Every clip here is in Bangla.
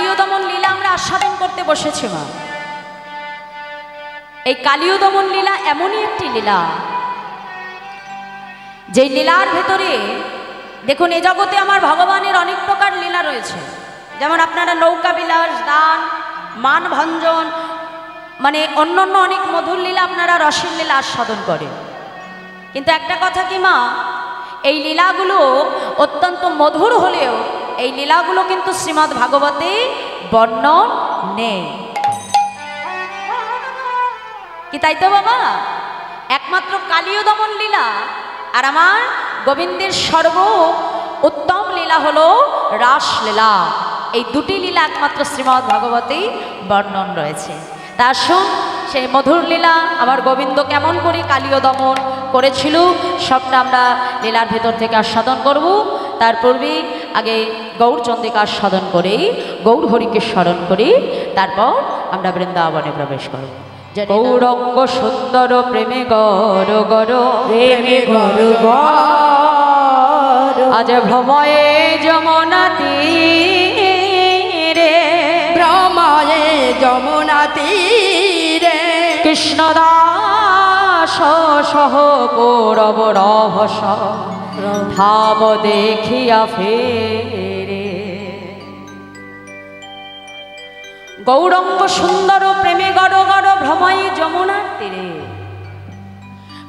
কালীয় দমন লীলা আমরা আস্বাদন করতে বসেছি মা। এই কালীয় দমন লীলা এমনই একটি লীলা, যে লীলার ভেতরে দেখুন এ জগতে আমার ভগবানের অনেক প্রকার লীলা রয়েছে। যেমন আপনারা নৌকা বিলাস, দান, মান ভঞ্জন, মানে অন্যান্য অনেক মধুর লীলা আপনারা রসের লীলা আস্বাদন করেন। কিন্তু একটা কথা কি মা, এই লীলাগুলো অত্যন্ত মধুর হলেও এই লীলাগুলো কিন্তু শ্রীমদ্ ভাগবতে বর্ণন নেই। কি তাই তো বাবা? একমাত্র কালীয় দমন লীলা আর আমার গোবিন্দের সর্ব উত্তম লীলা হলো রাসলীলা। এই দুটি লীলা একমাত্র শ্রীমদ্ ভাগবতেই বর্ণন রয়েছে। তা শুন সেই মধুর লীলা আমার গোবিন্দ কেমন করে কালীয় দমন করেছিল সবটা আমরা লীলার ভেতর থেকে আস্বাদন করব। তার পূর্বে আগে গৌরচন্দ্রিকা আস্বাদন করেই গৌর হরিকে স্মরণ করি, তারপর আমরা বৃন্দাবনে প্রবেশ করব। গৌরঙ্গ সুন্দর প্রেমে গর গর, প্রেমে গর গর, আজ ভ্রময়ে যমুনা তীরে, ভ্রময়ে যমুনা তীরে, কৃষ্ণদাস সহ কৌরব রভস ধাম দেখিয়া ফেরে। গৌরঙ্গ সুন্দর প্রেমে গড় গড় ভ্রময়ে যমুনার তীরে,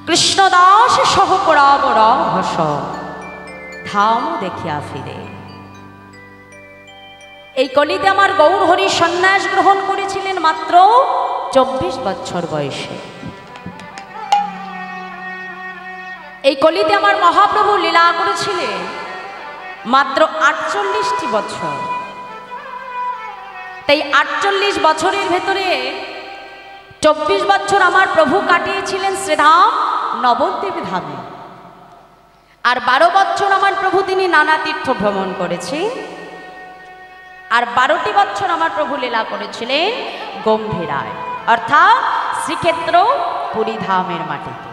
কৃষ্ণদাস সহ কৌরব রভস ধাম দেখিয়া ফিরে। এই কলিতে আমার গৌর হরি সন্ন্যাস গ্রহণ করেছিলেন মাত্র 24 বছর বয়সে। এই কলিতে আমার মহাপ্রভু লীলা করেছিলেন মাত্র 48টি বছর। তাই 48 বছরের ভেতরে 24 বছর আমার প্রভু কাটিয়েছিলেন শ্রীধাম নবদ্বীপ ধামে, আর 12 বছর আমার প্রভু তিনি নানা তীর্থ ভ্রমণ করেছেন, আর 12টি বছর আমার প্রভু লীলা করেছিলেন গম্ভীরায়, অর্থাৎ শ্রীক্ষেত্র পুরী ধামের মাটিতে।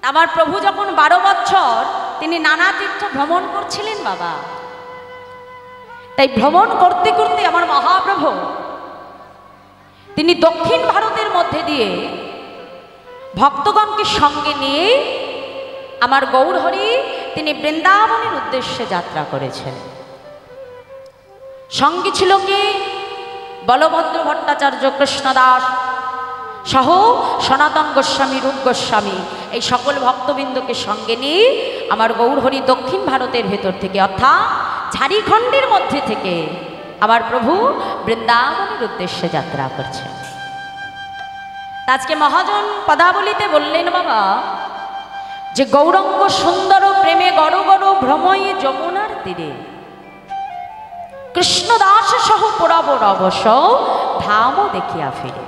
আমার প্রভু যখন 12 বছর তিনি নানা তীর্থ ভ্রমণ করছিলেন বাবা, তাই ভ্রমণ করতে করতে আমার মহাপ্রভু তিনি দক্ষিণ ভারতের মধ্যে দিয়ে ভক্তগণকে সঙ্গে নিয়ে আমার গৌর হরি তিনি বৃন্দাবনের উদ্দেশ্যে যাত্রা করেছেন। সঙ্গে ছিল কি বলভদ্র ভট্টাচার্য, কৃষ্ণদাস সহ সনাতন গোস্বামী, রূপ গোস্বামী, এই সকল ভক্তবৃন্দকে সঙ্গে নিয়ে আমার গৌর হরি দক্ষিণ ভারতের ভেতর থেকে অর্থাৎ ঝাড়খণ্ডের মধ্যে থেকে আমার প্রভু বৃন্দাবনের উদ্দেশ্যে যাত্রা করছেন। আজকে মহাজন পদাবলিতে বললেন বাবা যে গৌরঙ্গ সুন্দর প্রেমে গড় গড় ভ্রময়ে যমুনার তীরে, কৃষ্ণদাস সহ কৌরব রভস ধাম দেখিয়া ফিরে।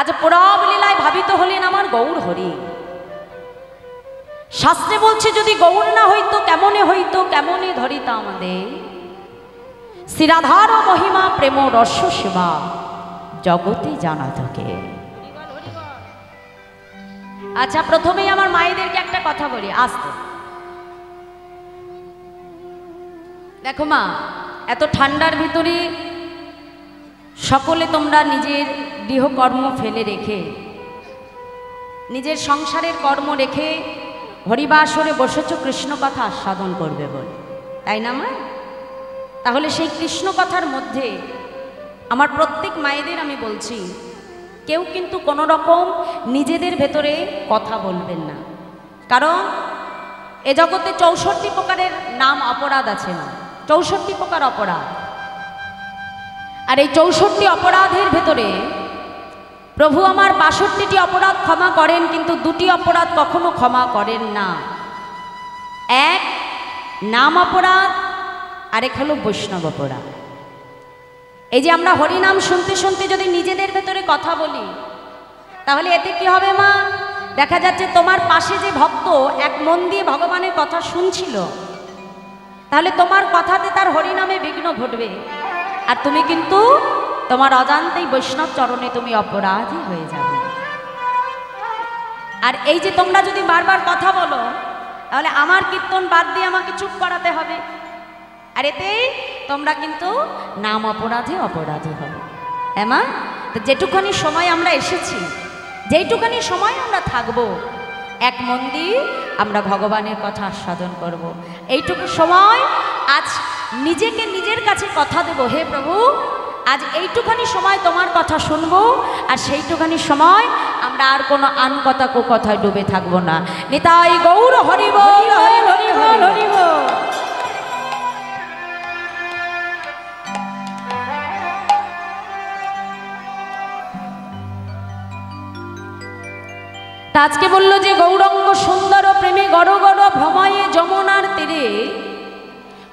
আজ পুরব লীলায় ভাবিত হলেন আমার গৌর হরি। শাস্ত্রে বলছে যদি গৌর না হইতো কেমনে হইতো, কেমনে ধরিতা আমাদের শ্রীরাধার মহিমা প্রেম রস সীমা জগতে জানা থাকে। আচ্ছা প্রথমেই আমার মায়েদেরকে একটা কথা বলি আসতে। দেখো মা, এত ঠান্ডার ভিতরে সকলে তোমরা নিজের গৃহকর্ম ফেলে রেখে, নিজের সংসারের কর্ম রেখে হরিবাসরে বসেছ কৃষ্ণ কথা আস্বাদন করবে বলে, তাই না মা? তাহলে সেই কৃষ্ণ কথার মধ্যে আমার প্রত্যেক মায়েদের আমি বলছি, কেউ কিন্তু কোনো রকম নিজেদের ভেতরে কথা বলবেন না, কারণ এ জগতে 64 প্রকারের নাম অপরাধ আছে না, 64 প্রকার অপরাধ। আর এই 64 অপরাধের ভেতরে প্রভু আমার 62টি অপরাধ ক্ষমা করেন, কিন্তু 2টি অপরাধ কখনো ক্ষমা করেন না। এক নাম অপরাধ, আরেক হলো বৈষ্ণব অপরাধ। এই যে আমরা হরিনাম শুনতে শুনতে যদি নিজেদের ভেতরে কথা বলি, তাহলে এতে কি হবে মা? দেখা যাচ্ছে তোমার পাশে যে ভক্ত এক মন দিয়ে ভগবানের কথা শুনছিল, তাহলে তোমার কথাতে তার হরিনামে বিঘ্ন ঘটবে, আর তুমি কিন্তু তোমার অজান্তেই বৈষ্ণব চরণে তুমি অপরাধী হয়ে যাবে। আর এই যে তোমরা যদি বারবার কথা বলো, তাহলে আমার কীর্তন বাদ দিয়ে আমাকে চুপ করাতে হবে, আর এতে তোমরা কিন্তু নাম অপরাধী অপরাধী হবে। হ্যাঁ মা, তো যেটুখানি সময় আমরা এসেছি, যেইটুখানি সময় আমরা থাকবো, এক মন দিয়ে আমরা ভগবানের কথা আস্বাদন করব। এইটুকু সময় আজ নিজেকে নিজের কাছে কথা দেব, হে প্রভু আজ এইটুখানি সময় তোমার কথা শুনবো, আর সেইটুখানি সময় আমরা আর কোনো আন কথা কো কথায় ডুবে থাকবো না। নিতাই গৌর হরি বল, হরি হরি বল, হরি বল। আজকে বললো যে গৌরঙ্গ সুন্দর প্রেমে গড় গড় ভ্রময়ে যমুনার তীরে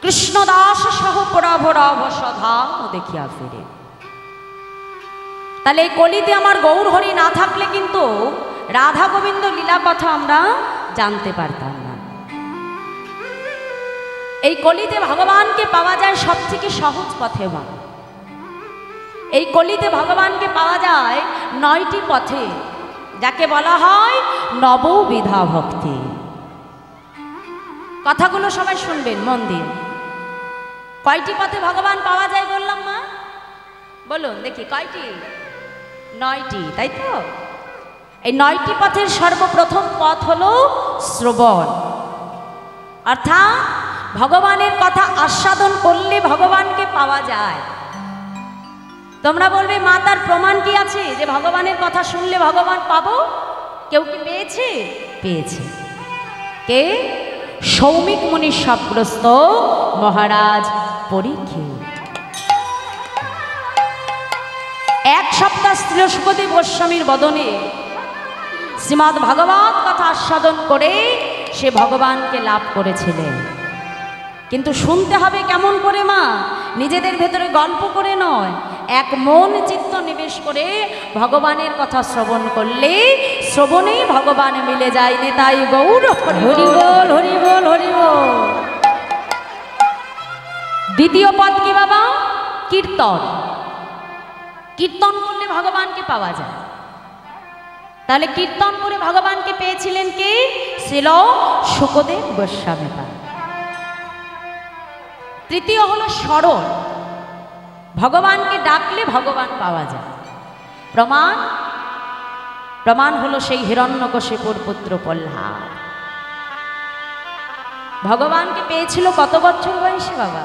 কৃষ্ণদাস সহ প্রভ রভ সধাম দেখিয়া ফিরে। তাহলে এই কলিতে আমার গৌর হরি না থাকলে কিন্তু রাধা গোবিন্দ লীলা কথা আমরা জানতে পারতাম না। এই কলিতে ভগবানকে পাওয়া যায় সব থেকে সহজ পথে। এই কলিতে ভগবানকে পাওয়া যায় 9টি পথে, যাকে বলা হয় নববিধা ভক্তি। কথাগুলো সবাই শুনবেন মন দিয়ে। কয়টি পথে ভগবান পাওয়া যায় বললাম মা? বলুন দেখি কয়টি? 9টি, তাই তো? এই 9টি পথের সর্বপ্রথম পথ হলো শ্রবণ, অর্থাৎ ভগবানের কথা আস্বাদন করলে ভগবানকে পাওয়া যায়। তোমরা বলবে মা তার প্রমাণ কি আছে যে ভগবানের কথা শুনলে ভগবান পাবো? কেউ কি পেয়েছে? পেয়েছে। কে? সৌমিক মুনির শাপগ্রস্ত মহারাজ পরীক্ষিত। 1 সপ্তাহ শ্রী সুখদেব গোস্বামীর বদনে শ্রীমদ্ ভাগবত কথা আস্বাদন করে সে ভগবানকে লাভ করেছিলেন। কিন্তু শুনতে হবে কেমন করে মা? নিজেদের ভেতরে গল্প করে নয়, এক মন চিত্ত নিবেশ করে ভগবানের কথা শ্রবণ করলে শ্রবণেই ভগবান মিলে যায়। নিতাই গৌর হরি বল, হরি বল, হরি বল। দ্বিতীয় পদ কি বাবা? কীর্তন। কীর্তন করলে ভগবানকে পাওয়া যায়। তাহলে কীর্তন করে ভগবানকে পেয়েছিলেন কে? শ্রীল সুখদেব গোস্বামী। তৃতীয় হলো স্মরণ। ভগবানকে ডাকলে ভগবান পাওয়া যায়। প্রমাণ? প্রমাণ হলো সেই হিরণ্যকশিপুর পুত্র প্রহ্লাদ। ভগবানকে পেয়েছিল কত বছর বয়সে বাবা?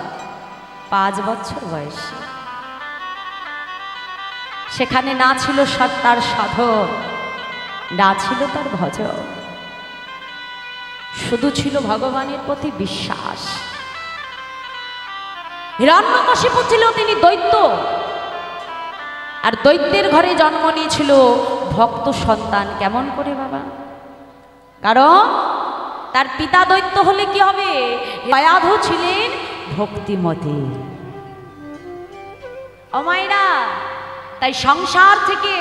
5 বছর বয়সে। সেখানে না ছিল তার সাধক, না ছিল তার ভজন, শুধু ছিল ভগবানের প্রতি বিশ্বাস। হিরণ্যকশিপু ছিল তিনি দৈত্য, আর দৈত্যের ঘরে জন্ম নিয়েছিল ভক্ত সন্তান। কেমন করে বাবা? কারণ তার পিতা দৈত্য হলে কি হবে? দয়াধু ছিলেন ভক্তিমতী। ও মায়েরা, তাই সংসার থেকে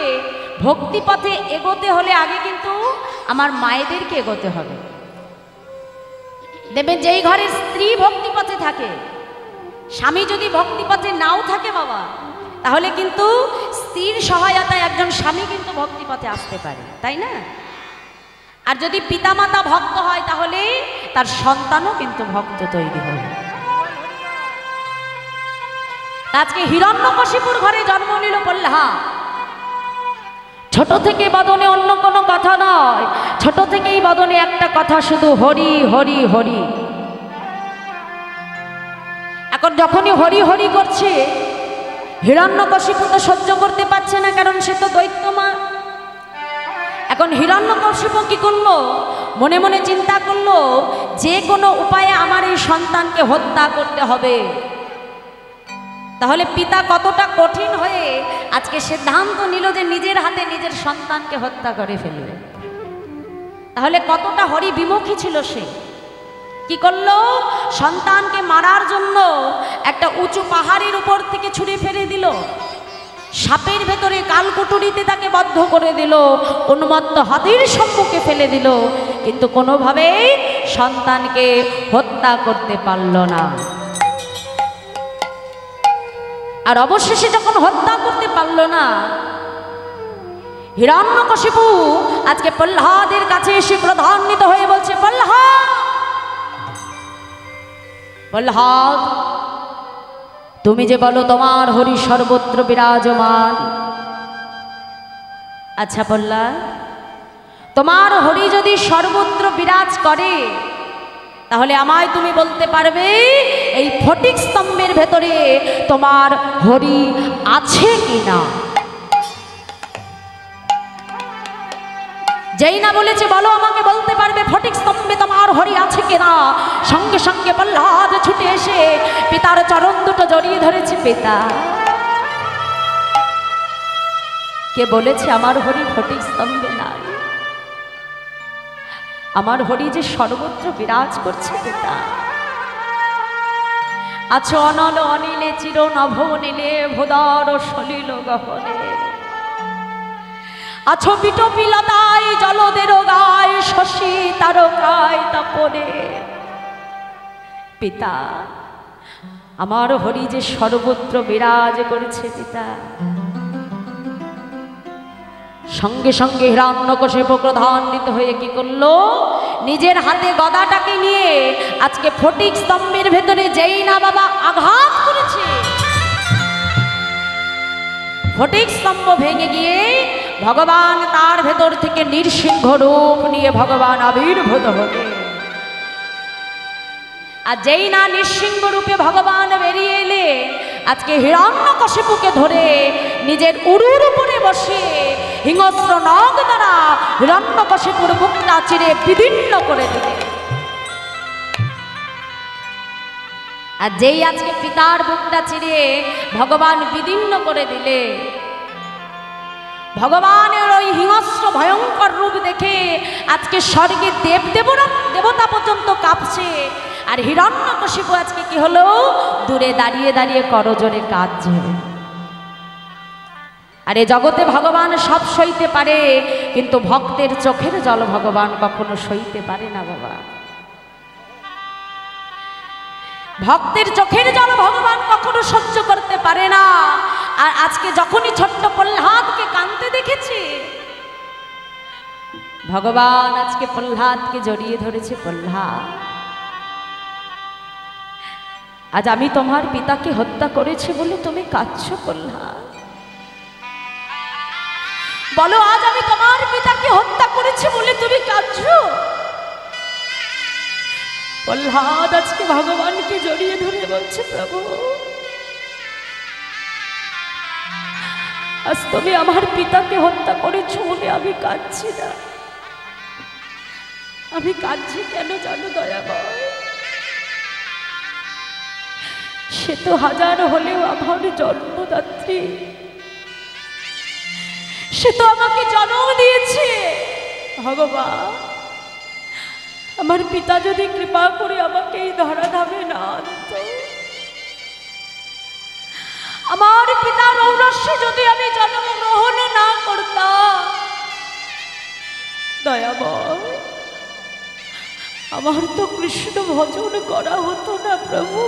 ভক্তি পথে এগোতে হলে আগে কিন্তু আমার মায়েদেরকে এগোতে হবে। দেখবেন যেই ঘরে স্ত্রী ভক্তি পথে থাকে, স্বামী যদি ভক্তি পথে নাও থাকে বাবা, তাহলে কিন্তু স্ত্রীর সহায়তায় একজন স্বামী কিন্তু ভক্তি পথে আসতে পারে, তাই না? আর যদি পিতামাতা ভক্ত হয় তাহলে তার সন্তানও কিন্তু ভক্ত তৈরি হবে। আজকে হিরণ্যকশিপুর ঘরে জন্ম নিল প্রহ্লাদ। ছোট থেকে বদনে অন্য কোনো কথা নয়, ছোট থেকেই বদনে একটা কথা, শুধু হরি হরি হরি। এখন যখনই হরি হরি করছে, হিরণ্যকশিপু তো সহ্য করতে পারছে না, কারণ সে তো দৈত্য মা। এখন হিরণ্যকশিপু কি করলো? মনে মনে চিন্তা করলো, যে কোনো উপায়ে আমার এই সন্তানকে হত্যা করতে হবে। তাহলে পিতা কতটা কঠিন হয়ে আজকে সিদ্ধান্ত নিল যে নিজের হাতে নিজের সন্তানকে হত্যা করে ফেলবে। তাহলে কতটা হরি বিমুখী ছিল সে। কি করলো? সন্তানকে মারার জন্য একটা উঁচু পাহাড়ের উপর থেকে ছুঁড়ে ফেলে দিল, সাপের ভেতরে কালকুটুরিতে তাকে বদ্ধ করে দিল, উন্মত্ত হাতির সম্মুখে ফেলে দিল, কিন্তু কোনোভাবেই সন্তানকে হত্যা করতে পারল না। আর অবশেষে যখন হত্যা করতে পারল না, হিরণ্যকশিপু আজকে প্রহ্লাদের কাছে এসে ক্রোধান্বিত হয়ে বলছে, প্রহ্লাদ প্রহ্লাদ, তুমি যে বলো তোমার হরি সর্বত্র বিরাজমান, আচ্ছা প্রহ্লাদ, তোমার হরি যদি সর্বত্র বিরাজ করে তাহলে আমায় তুমি বলতে পারবে এই ফটিক স্তম্ভের ভেতরে তোমার হরি আছে কিনা? যেই না বলেছে বলো আমাকে বলতে পারবে ফটিক স্তম্ভে তোমার হরি আছে কিনা, সঙ্গে সঙ্গে প্রহ্লাদ ছুটে এসে পিতার চরণ দুটো জড়িয়ে ধরেছে। পিতা, কে বলেছে আমার হরি ফটিক স্তম্ভে নাই? আমার হরি যে সর্বত্র বিরাজ করছে। পিতা, আছো অনল অনিলে চির নভ নীলে ভোদর সলিল গহনে, আছো পিটপিলতায় জলদের গায় শশী তারকায় তাপনে। পিতা, আমার হরি যে সর্বত্র বিরাজ করেছে। পিতা, সঙ্গে সঙ্গে হিরণ্যকশিপু ক্রোধান্বিত হয়ে কি করলো? নিজের হাতে গদাটাকে নিয়ে আজকে ফটিক স্তম্ভের ভেতরে যেই না বাবা আঘাত করেছে, ফটিক স্তম্ভ ভেঙে গিয়ে ভগবান তার ভেতর থেকে নৃসিংহ রূপ নিয়ে ভগবান আবির্ভূত হলে। আর যেই না নৃসিংহ রূপে ভগবান বেরিয়ে এলে আজকে হিরণ্যকশিপুকে ধরে নিজের উরুর উপরে বসে হিংস্র নখ দ্বারা হিরণ্যকশিপুর মুখটা চিরে বিদীর্ণ করে দিলে। আর যেই আজকে পিতার বুকটা চিরে ভগবান বিদীর্ণ করে দিলে, ভগবানের ওই হিংস্র ভয়ঙ্কর রূপ দেখে আজকে স্বর্গে দেবতা পর্যন্ত কাঁপছে। আর হিরণ্যকশিপু আজকে কি হলো? দূরে দাঁড়িয়ে দাঁড়িয়ে করজোরে কাঁদছে। আর এ জগতে ভগবান সব সইতে পারে, কিন্তু ভক্তের চোখের জল ভগবান কখনো সইতে পারে না বাবা। ভক্তের চোখের জল ভগবান কখনো সহ্য করতে পারে না। আর আজকে যখনই ছোট্ট প্রহ্লাদকে কাঁদতে দেখেছে, ভগবান আজকে প্রহ্লাদকে জড়িয়ে ধরেছে। প্রহ্লাদ, আজ আমি তোমার পিতাকে হত্যা করেছি বলে তুমি কাঁদছো? প্রহ্লাদ, বলো আজ আমি তোমার পিতাকে হত্যা করেছি বলে তুমি কাঁদছো? প্রহ্লাদ আজকে ভগবানকে জড়িয়ে ধরে বলছে, প্রভু আজ তুমি আমার পিতাকে হত্যা করেছো বলে আমি কাঁদছি না। আমি কাঁদছি কেন জানো দয়াময়? সে তো হাজার হলেও আমার জন্মদাত্রী, সে তো আমাকে জন্ম দিয়েছে। ভগবান, আমার পিতা যদি কৃপা করে আমাকে এই ধরাধামে না আনতো, আমার পিতার ঔরস্যে যদি আমি জন্মগ্রহণ না করতাম, দয়াময় আমার তো কৃষ্ণ ভজন করা হতো না। প্রভু,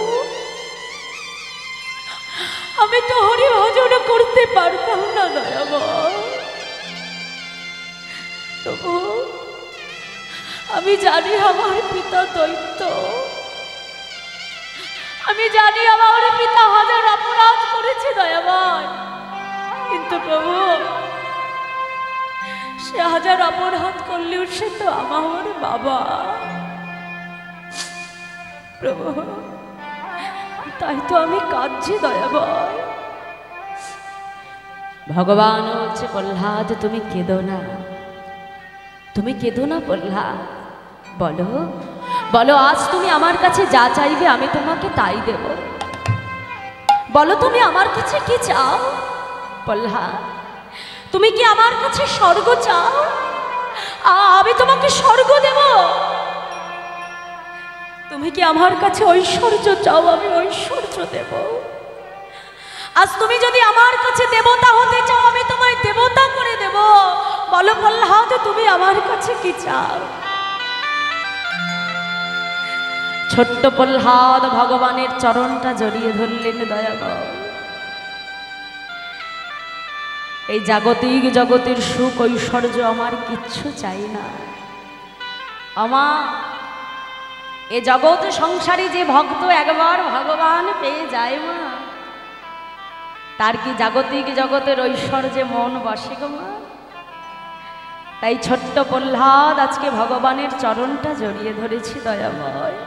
আমি তো হরি ভজন করতে পারতাম না। দয়াময় প্রভু, আমি জানি আমার পিতা দৈত্য, আমি জানি আমার পিতা হাজার অপরাধ করেছে দয়াময়, কিন্তু প্রভু সে হাজার অপরাধ করলেও সে তো আমার বাবা। প্রভু, তাই তো আমি কাঁদছি দয়াময়। ভগবান বলছে, প্রহ্লাদ তুমি কেঁদো না, তুমি কেঁদো না প্রহ্লাদ। বলো বলো, আজ তুমি আমার কাছে যা চাইবে আমি তোমাকে তাই দেব। বলো তুমি আমার কাছে কি চাও? প্রহ্লাদ, তুমি কি আমার কাছে স্বর্গ চাও? আমি তোমাকে স্বর্গ দেব। তুমি কি আমার কাছে ঐশ্বর্য চাও? আমি ঐশ্বর্য দেব। আজ তুমি যদি আমার কাছে দেবতা হতে চাও, আমি তোমায় দেবতা করে দেব। বলো প্রহ্লাদ, তুমি আমার কাছে কি চাও? ছোট্ট প্রহ্লাদ ভগবানের চরণটা জড়িয়ে ধরলেন। দয়াময়, এই জাগতিক জগতের সুখ ঐশ্বর্য আমার কিচ্ছু চাই না। এ জগৎ সংসারে যে ভক্ত একবার ভগবান পেয়ে যায় মা, তার কি জাগতিক জগতের ঐশ্বর্যে মন বসে গো মা? তাই ছোট্ট প্রহ্লাদ আজকে ভগবানের চরণটা জড়িয়ে ধরেছি। দয়াময়,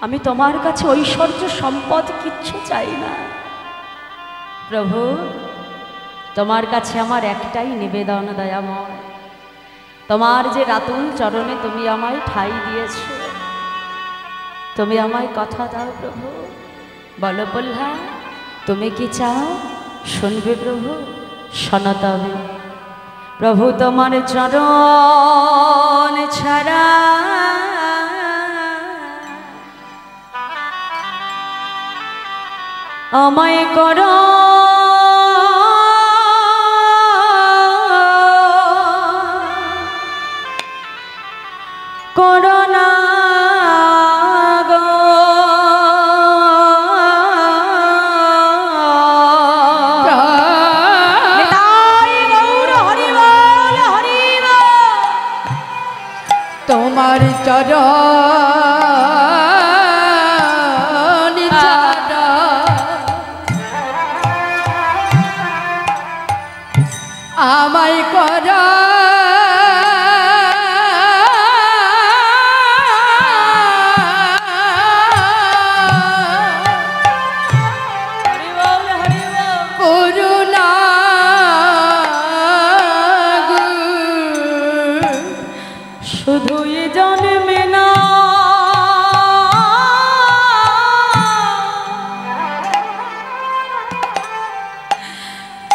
আমি তোমার কাছে ঐশ্বর্য সম্পদ কিচ্ছু চাই না প্রভু, তোমার কাছে আমার একটাই নিবেদন দয়াময়, তোমার যে রাতুল চরণে তুমি আমায় ঠাঁই দিয়েছ, তুমি আমায় কথা দাও প্রভু। বলো প্রহ্লাদ, তুমি কি চাও? শুনবে প্রভু, শোনো তবে। প্রভু তোমার চরণ ছাড়া আমায় করো করোনা গো, তোমার চরণ ছাড়া আমায় করা শুধুই জন্মে না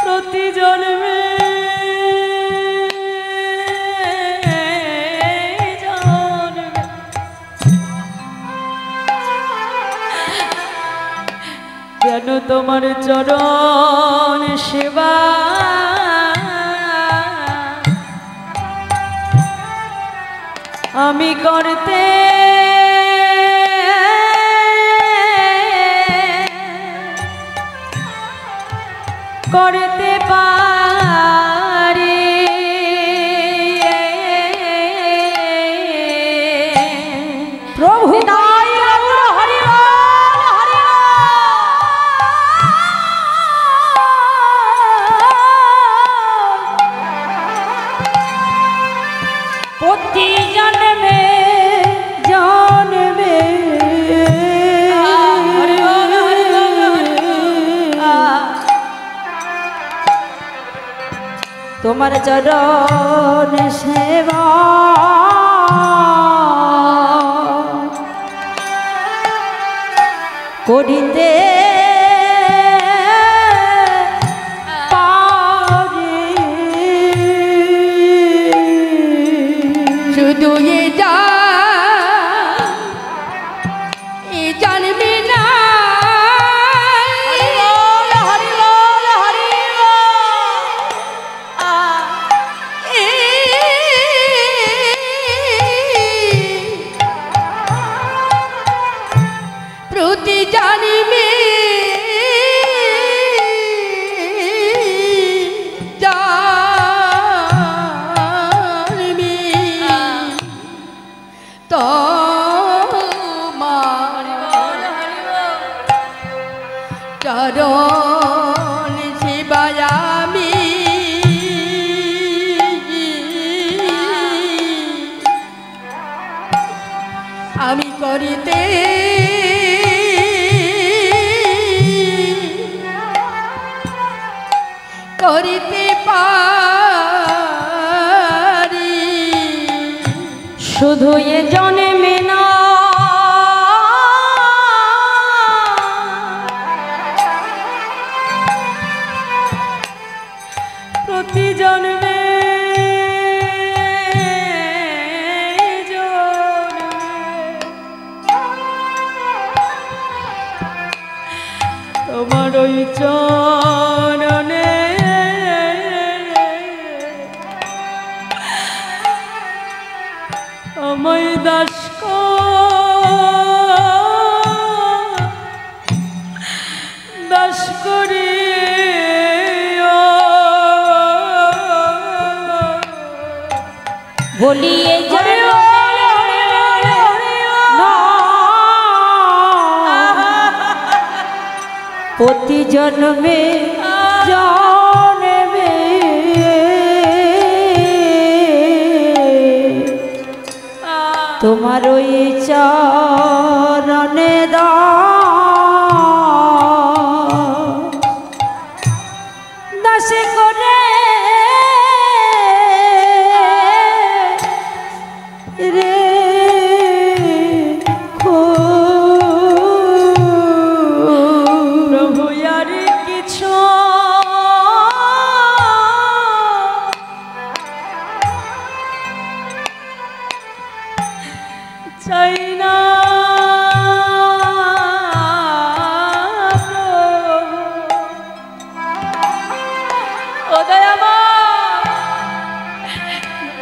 প্রতি জন্মে কেন তোমার চরণ সেবা আমি করতে করতে পারি প্রভু। প্রতি জন্মে জন্মে তোমার চরণ সেবা করিতে শুধু জানবি না প্রতি জানিবি তোমার চরণ সেবায় আমি করিতে করিতে পারি শুধু এ জন্মে না প্রতি জন্মে তোমার ওই চরণে আমায় দাস দাস করি বলিয়ে প্রতি জন্মে জন্মে তোমার ওই চরণে দাসে করে রে প্রভু আর কিছু চাই না ও দয়াময়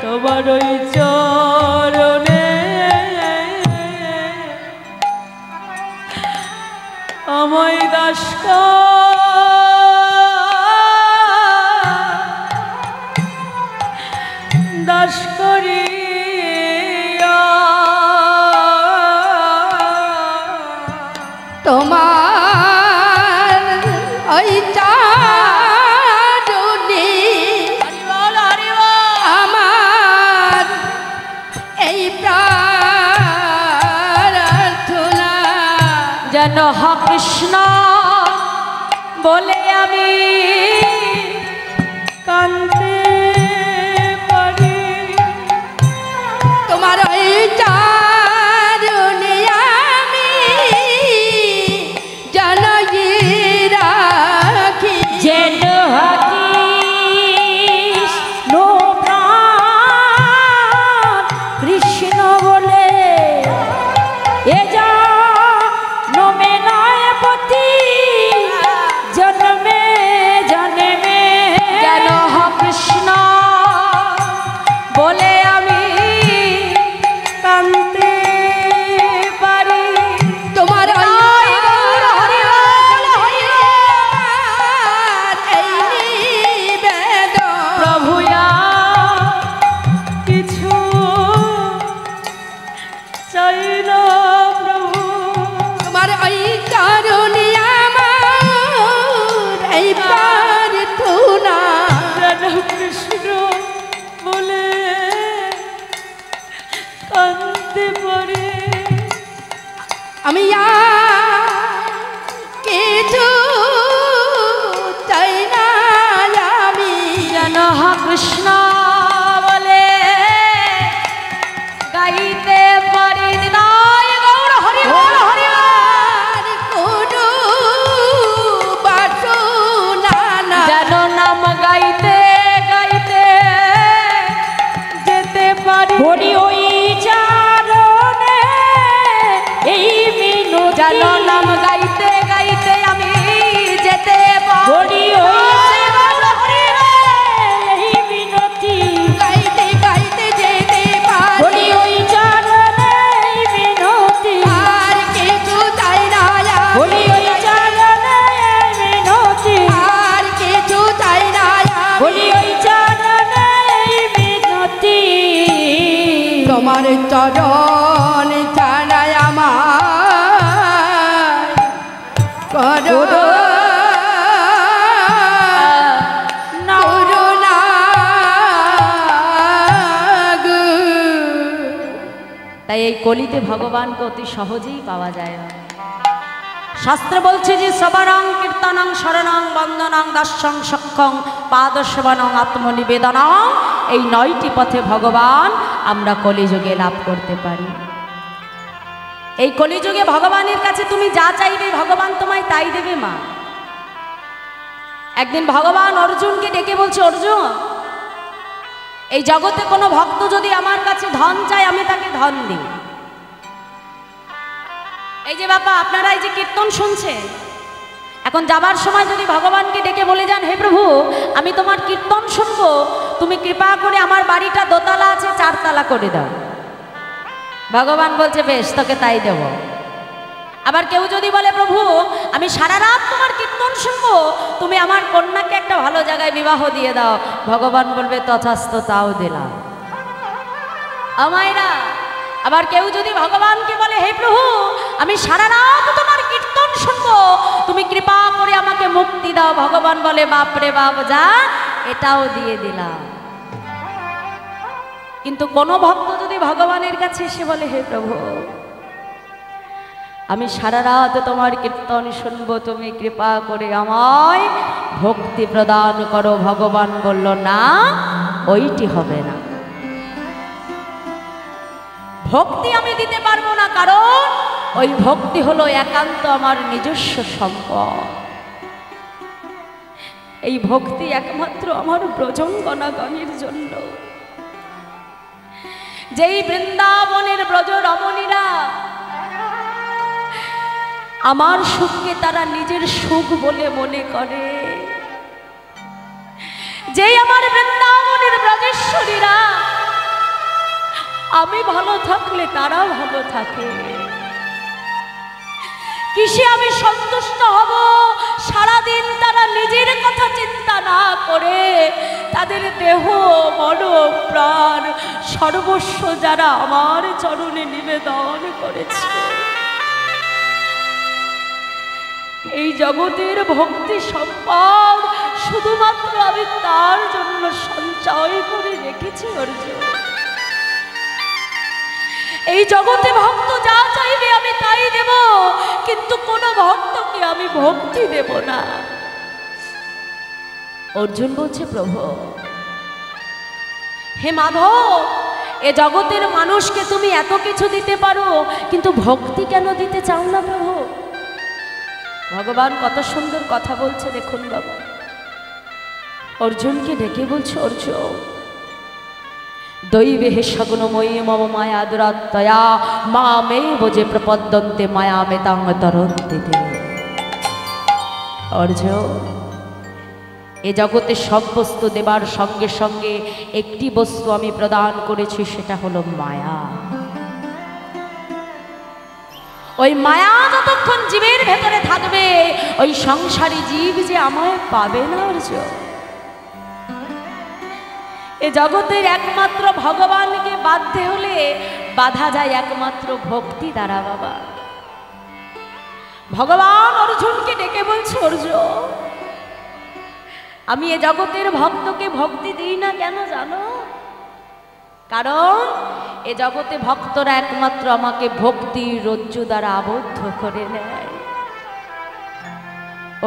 তোমার ওই চরণে আমায় দাস দাস করি তোমার ওই চারুনি আমার এই প্রার্থনা যেন কৃষ্ণ বলে আমি কাঁদতে পারি। তোমার ওই চারুনি আমি জানাই রাখি যেন কৃষ্ণ প্রাণ কৃষ্ণ বলে এ জন্মে নয় পতি জন্মে জন্মে যেন কৃষ্ণ বলে আমি কাঁদতে পারি। তোমার ওই এই নিবেদন প্রভুয়া কিছু চাই না প্রভু। তোমার ওই কারণে আমার এই প্রার্থনা যেন কৃষ্ণ বলে কাঁদতে পারি। আমি আর কিছু চাই না আমি যেন কৃষ্ণ বলে গাইতে পারি। নিতাই গৌর হরি বল হরি বল। আর কোনো বাসনা না যেন নাম গাইতে গাইতে যেতে পারি। হরি ওই চারণে এই মিনতি যেন নাম গাইতে গাইতে আমি যেতে পারি। হরি ওই এই মিনতি গাইতে গাইতে যেতে পারি হরি ওই চারণে এই মিনতি আর কিছু চাই না হরি ওই চারণে এই মিনতি আর কিছু চাই না হরি ওই চারণে এই মিনতি তোমার চরণ ছাড়াই আমার করো করুণা গো। তাই এই কলিতে ভগবানকে অতি সহজেই পাওয়া যায় না। শাস্ত্র বলছে যে সবরং কীর্তনং শরণং বন্দনং দাস্যং সক্ষং পাদশবনং আত্মনিবেদনং, এই 9টি পথে ভগবান আমরা কলিযুগে লাভ করতে পারি। এই কলিযুগে ভগবানের কাছে তুমি যা চাইবে ভগবান তোমায় তাই দেবে মা। একদিন ভগবান অর্জুনকে ডেকে বলছে, অর্জুন এই জগতে কোনো ভক্ত যদি আমার কাছে ধন চায় আমি তাকে ধন দিই। এই যে বাবা আপনারা এই যে কীর্তন শুনছে, এখন যাবার সময় যদি ভগবানকে ডেকে বলে যান, হে প্রভু আমি তোমার কীর্তন শুনবো, তুমি কৃপা করে আমার বাড়িটা দোতলা আছে 4 তলা করে দাও। ভগবান বলছে বেশ তোকে তাই দেব। আবার কেউ যদি বলে প্রভু আমি সারা রাত তোমার কীর্তন শুনবো, তুমি আমার কন্যাকে একটা ভালো জায়গায় বিবাহ দিয়ে দাও। ভগবান বলবে তথাস্তু, তাও দিলাম। আমায়রা আবার কেউ যদি ভগবানকে বলে হে প্রভু আমি সারা রাত তোমার কীর্তন শুনবো, তুমি কৃপা করে আমাকে মুক্তি দাও। ভগবান বলে বাপরে বাপ, যা, এটাও দিয়ে দিলাম। কিন্তু কোন ভক্ত যদি ভগবানের কাছে এসে বলে, হে প্রভু, আমি সারা রাত তোমার কীর্তন শুনবো, তুমি কৃপা করে আমায় ভক্তি প্রদান করো, ভগবান বলল না, ওইটি হবে না। ভক্তি আমি দিতে পারবো না, কারণ ওই ভক্তি হলো একান্ত আমার নিজস্ব সম্পদ। এই ভক্তি একমাত্র আমার ব্রজঙ্গনাগণের জন্য। যেই বৃন্দাবনের ব্রজ রমণীরা আমার সুখকে তারা নিজের সুখ বলে মনে করে, যেই আমার বৃন্দাবনের ব্রজেশ্বরীরা আমি ভালো থাকলে তারা ভালো থাকে, কিসে আমি সন্তুষ্ট হব? সারাদিন তারা নিজের কথা চিন্তা না করে তাদের দেহ, মন, প্রাণ সর্বস্ব যারা আমার চরণে নিবেদন করেছে, এই জগতের ভক্তি সম্পদ শুধুমাত্র আমি তার জন্য সঞ্চয় করে রেখেছি অর্জুন। এই জগতে ভক্ত যা চাইবে আমি তাই দেব, কিন্তু কোন ভক্তকে আমি ভক্তি দেব না। অর্জুন বলছে, প্রভু হে মাধব, এ জগতের মানুষকে তুমি এত কিছু দিতে পারো, কিন্তু ভক্তি কেন দিতে চাও না প্রভু? ভগবান কত সুন্দর কথা বলছে দেখুন বাবা। অর্জুনকে ডেকে বলছে, অর্জুন, দৈবে হে সগুণময়ী মম মায়া দুরাত্তয়া মা মে বোঝে প্রপদ্যন্তে মায়া মেতাং তরন্তি। অর্জুন, এ জগতে সব বস্তু দেবার সঙ্গে সঙ্গে একটি বস্তু আমি প্রদান করেছি, সেটা হলো মায়া। ওই মায়া যতক্ষণ জীবের ভেতরে থাকবে, ওই সংসারী জীব যে আমায় পাবে না অর্জুন। এ জগতের একমাত্র ভগবানকে বাঁধতে হলে বাধা যায় একমাত্র ভক্তি দ্বারা বাবা। ভগবান অর্জুনকে ডেকে বলছে, অর্জুন, আমি এ জগতের ভক্তকে ভক্তি দিই না কেন জানো? কারণ এ জগতে ভক্তরা একমাত্র আমাকে ভক্তি রজ্জু দ্বারা আবদ্ধ করে নেয়।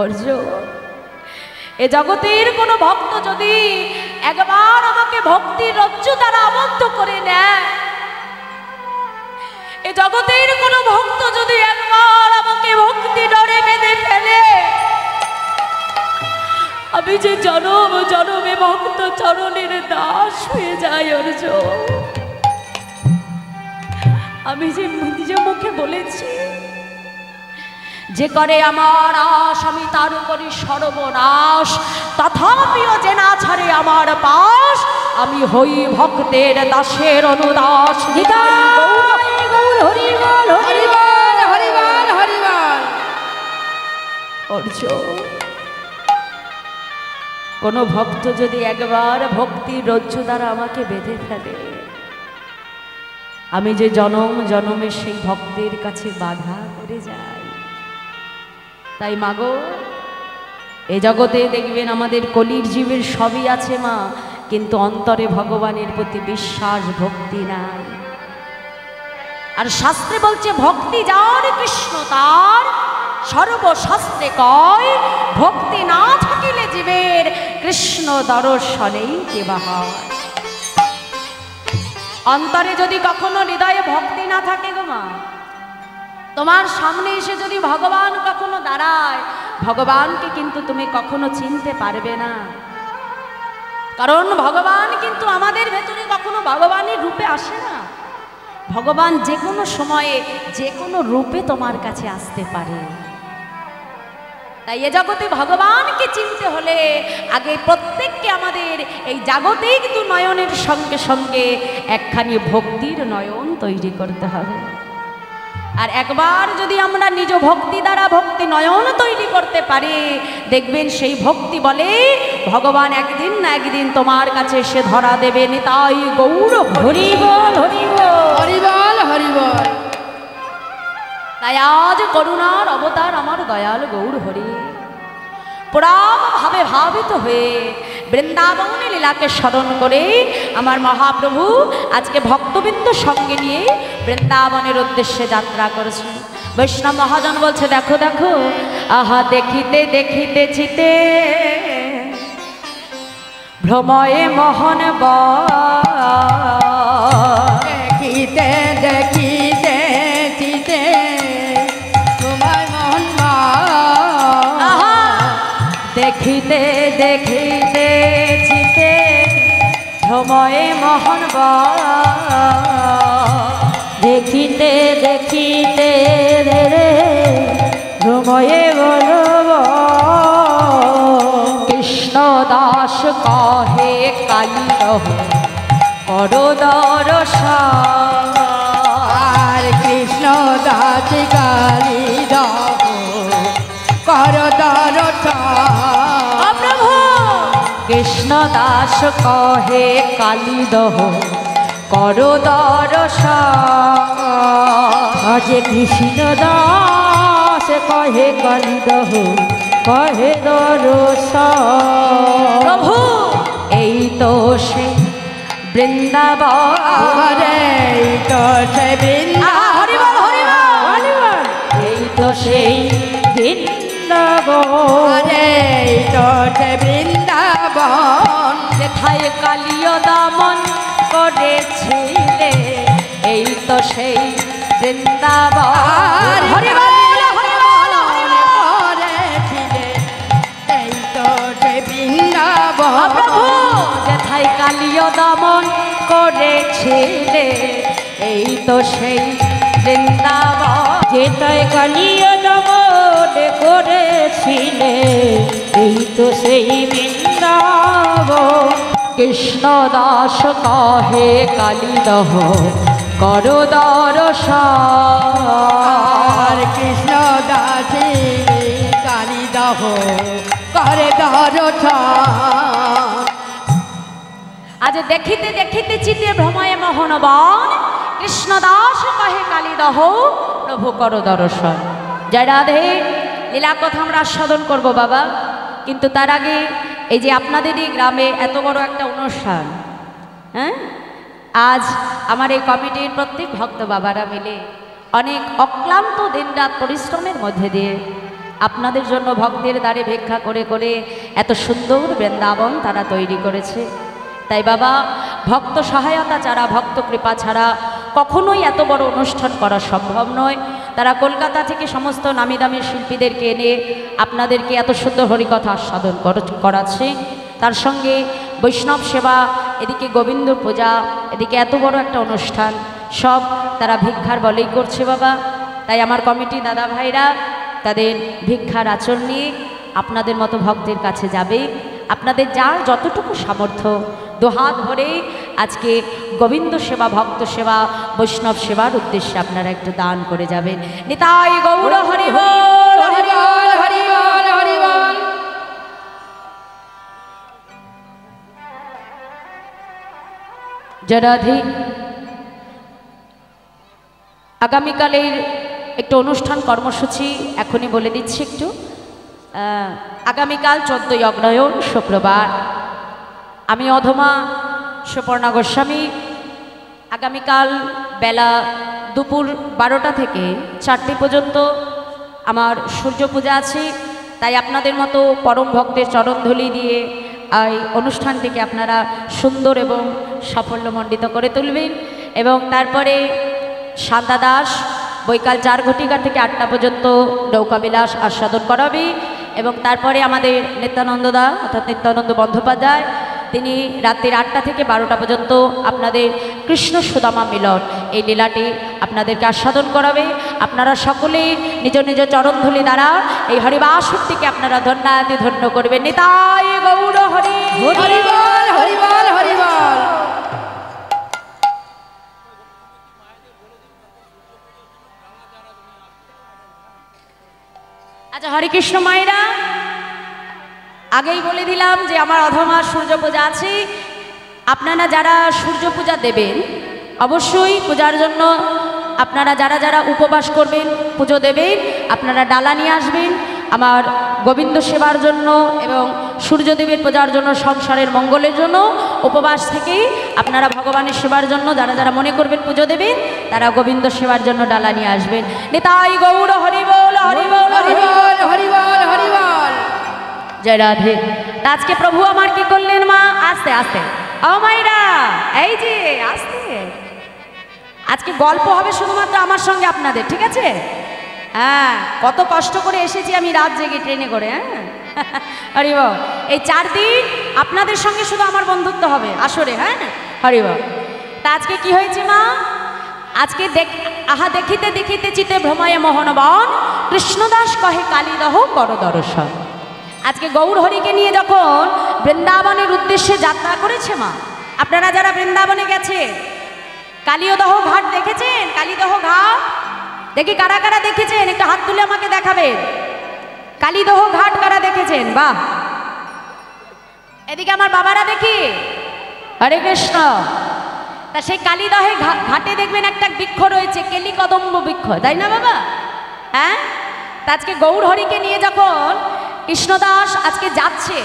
অর্জুন, এ জগতের কোন ভক্ত যদি একবার আমাকে ভক্তি রজ্জু দ্বারা আবদ্ধ করে নেয়, এ জগতের কোন ভক্ত যদি একবার আমাকে ভক্তি ডরে বেঁধে ফেলে, আমি যে জনম জনমে ভক্ত চরণের দাস হয়ে যাই অর্জুন। আমি যে নিজ মুখে বলেছি, যে করে আমার আশ আমি তার করি সর্বনাশ, তথাপিও যে না ছাড়ে আমার পাশ, আমি হই ভক্তের দাসের অনুদাস। অর্জুন, কোন ভক্ত যদি একবার ভক্তি রজ্জু দ্বারা আমাকে বেঁধে ফেলে, আমি যে জনম জনমে সেই ভক্তের কাছে বাধা করে যাই। তাই মাগো, এ জগতে দেখবেন আমাদের কলির জীবের সবই আছে মা, কিন্তু অন্তরে ভগবানের প্রতি বিশ্বাস ভক্তি নাই। আর শাস্ত্রে বলছে, ভক্তি যার কৃষ্ণ তার, সর্বশাস্ত্রে কয় ভক্তি না থাকিলে জীবের কৃষ্ণ দর্শনেই কেবা হয়। অন্তরে যদি কখনো হৃদয়ে ভক্তি না থাকে গো মা, তোমার সামনে এসে যদি ভগবান কখনো দাঁড়ায়, ভগবানকে কিন্তু তুমি কখনো চিনতে পারবে না। কারণ ভগবান কিন্তু আমাদের ভেতরে কখনো ভগবানের রূপে আসে না। ভগবান যে কোনো সময়ে যে কোনো রূপে তোমার কাছে আসতে পারে। তাই এ জগতে ভগবানকে চিনতে হলে আগে প্রত্যেককে আমাদের এই জাগতিক দু নয়নের সঙ্গে সঙ্গে একখানি ভক্তির নয়ন তৈরি করতে হবে। আর একবার যদি আমরা নিজ ভক্তি দ্বারা ভক্তি নয়ন তৈরি করতে পারি, দেখবেন সেই ভক্তি বলে ভগবান একদিন না একদিন তোমার কাছে এসে ধরা দেবে। নিতাই গৌর হরি বল, হরি বল, হরি বল, হরি বল। তাই আজ করুণার অবতার আমার দয়াল গৌর হরি পুরাণ ভাবে ভাবিত হয়ে বৃন্দাবনে লীলাকে স্মরণ করে আমার মহাপ্রভু আজকে ভক্তবৃন্দ সঙ্গে নিয়ে বৃন্দাবনের উদ্দেশ্যে যাত্রা করেছেন। বৈষ্ণব মহাজন বলছে, দেখো দেখো, আহা দেখিতে দেখিতে চিতে ভ্রময়ে মোহন দেখিতে দেখিতে চিতে তোমার মন আহা দেখিতে দেখিতে চিতে ভ্রময়ে মোহন দেখিতে দেখিতে রে ভ্রময়ে বলব কৃষ্ণ দাস কহে কালী করো দর্শন। আর কৃষ্ণ দাস কালী দাহ কর দর্শন। প্রভু কৃষ্ণ দাস কহে কালী দহ করো দর্শন। আজ কৃষ্ণ দাস কহে কালিদহ কহে দর্শন। প্রভু এই তো সে বৃন্দাবন, আরে তো সে হরিবল হরিবল, এই তো সেই বৃন্দাবন। আরে তো সে বৃন্দাবন। যেথায় কালীয় দমন করেছিলে এই তো সেই বৃন্দাবন। হরিবল হরিবল করেছিলে এই তো সে বৃন্দাবন। প্রভু যেথায় কালীয় দমন করেছিলে এই তো সেই বৃন্দাবন। যেটাই কালিয় দমন করেছিলে এই তো সেই বৃন্দাবন। কৃষ্ণ দাস কহে কালী দহ করো দর্শন। আর কৃষ্ণ দাসী কালী দাহ করে দর্শন। আজ দেখিতে দেখিতে চিতে ভ্রময়ে মোহন বন কৃষ্ণ দাস কহে কালী দহ প্রভু করো দর্শন। জয় রাধে। লীলা কথা আমরা আস্বাদন করব বাবা, কিন্তু তার আগে এই যে আপনাদেরই গ্রামে এত বড় একটা অনুষ্ঠান, হ্যাঁ, আজ আমার এই কমিটির প্রত্যেক ভক্ত বাবারা মিলে অনেক অক্লান্ত দিনরাত পরিশ্রমের মধ্যে দিয়ে আপনাদের জন্য ভক্তের দ্বারে ভিক্ষা করে করে এত সুন্দর বৃন্দাবন তারা তৈরি করেছে। তাই বাবা, ভক্ত সহায়তা ছাড়া, ভক্ত কৃপা ছাড়া কখনোই এত বড় অনুষ্ঠান করা সম্ভব নয়। তারা কলকাতা থেকে সমস্ত নামি দামি শিল্পীদেরকে এনে আপনাদেরকে এত সুন্দর হরিকথা আস্বাদন করাচ্ছে। তার সঙ্গে বৈষ্ণব সেবা, এদিকে গোবিন্দ পূজা, এদিকে এত বড় একটা অনুষ্ঠান, সব তারা ভিক্ষার বলেই করছে বাবা। তাই আমার কমিটি দাদা ভাইরা তাদের ভিক্ষার আচরণ নিয়ে আপনাদের মতো ভক্তের কাছে যাবে। আপনাদের যার যতটুকু সামর্থ্য দুহাত ভরে আজকে গোবিন্দ সেবা, ভক্ত সেবা, বৈষ্ণব সেবার উদ্দেশ্যে আপনারা একটু দান করে যাবেন। নিতাই গৌর হরি বল, হরি বল, হরি বল, হরি বল। জরাধি আগামীকালের একটু অনুষ্ঠান কর্মসূচি এখনই বলে দিচ্ছি একটু। আগামীকাল 14ই অগ্রহায়ণ শুক্রবার আমি অধমা সুপর্ণা গোস্বামী আগামীকাল বেলা দুপুর 12টা থেকে 4টে পর্যন্ত আমার সূর্য পূজা আছে। তাই আপনাদের মতো পরম ভক্তের চরণধূলি দিয়ে এই অনুষ্ঠানটিকে আপনারা সুন্দর এবং সাফল্যমণ্ডিত করে তুলবেন। এবং তারপরে শান্তা দাস বৈকাল 4 ঘটিকা থেকে 8টা পর্যন্ত নৌকাবিলাস আস্বাদন করাবে। এবং তারপরে আমাদের নিত্যানন্দদা অর্থাৎ নিত্যানন্দ বন্দ্যোপাধ্যায় তিনি রাত্রির 8টা থেকে 12টা পর্যন্ত আপনাদের কৃষ্ণ সুদামা মিলন এই লীলাটি আপনাদেরকে আস্বাদন করাবে। আপনারা সকলেই নিজ নিজ চরণধূলি দ্বারা এই হরিবাসটিকে আপনারা ধন্যাদি ধন্য করবেন। নিতাই গৌর হরি হরি বল, হরি বল, হরি বল। আচ্ছা, হরে কৃষ্ণ মায়েরা, আগেই বলে দিলাম যে আমার অধমা সূর্য পূজা আছে। আপনারা যারা সূর্য পূজা দেবেন অবশ্যই পূজার জন্য আপনারা যারা যারা উপবাস করবেন, পুজো দেবেন, আপনারা ডালা নিয়ে আসবেন আমার গোবিন্দ সেবার জন্য এবং সূর্যদেবের পূজার জন্য, সংসারের মঙ্গলের জন্য। উপবাস থেকেই আপনারা ভগবানের সেবার জন্য যারা যারা মনে করবেন পুজো দেবেন, তারা গোবিন্দ সেবার জন্য ডালা নিয়ে আসবেন। নিতাই গৌর হরি বল, হরি বল, হরি বল, হরি বল, হরি বল। জয় রাধে। তা আজকে প্রভু আমার কি করলেন মা? আস্তে আস্তে, ও মাইরা, এই যে আস্তে। আজকে গল্প হবে শুধুমাত্র আমার সঙ্গে আপনাদের, ঠিক আছে? হ্যাঁ, কত কষ্ট করে এসেছি আমি রাত জেগে ট্রেনে করে। হ্যাঁ হরি বল। এই 4 দিন আপনাদের সঙ্গে শুধু আমার বন্ধুত্ব হবে আসরে। হ্যাঁ হরি বল। তা আজকে কি হয়েছে মা? আজকে আহা দেখিতে দেখিতে চিতে ভ্রময়ে মোহনবন, কৃষ্ণদাস কহে কালীদহ কর দর্শন। আজকে গৌর হরিকে নিয়ে যখন বৃন্দাবনের উদ্দেশ্যে যাত্রা করেছে মা, আপনারা যারা বৃন্দাবনে গেছে কালীদহ ঘাট দেখেছেন? কালীদহ ঘাট দেখি কারা কারা দেখেছেন, একটু হাত তুলে আমাকে দেখাবেন। কালীদহ ঘাট কারা দেখেছেন? বাহ, এদিকে আমার বাবারা দেখি। হরে কৃষ্ণ। তা সেই কালীদহে ঘাটে দেখবেন একটা বৃক্ষ রয়েছে, কেলিকদম্ব বৃক্ষ, তাই না বাবা? হ্যাঁ, তা আজকে গৌর হরিকে নিয়ে যখন কৃষ্ণদাস আজকে যাচ্ছে,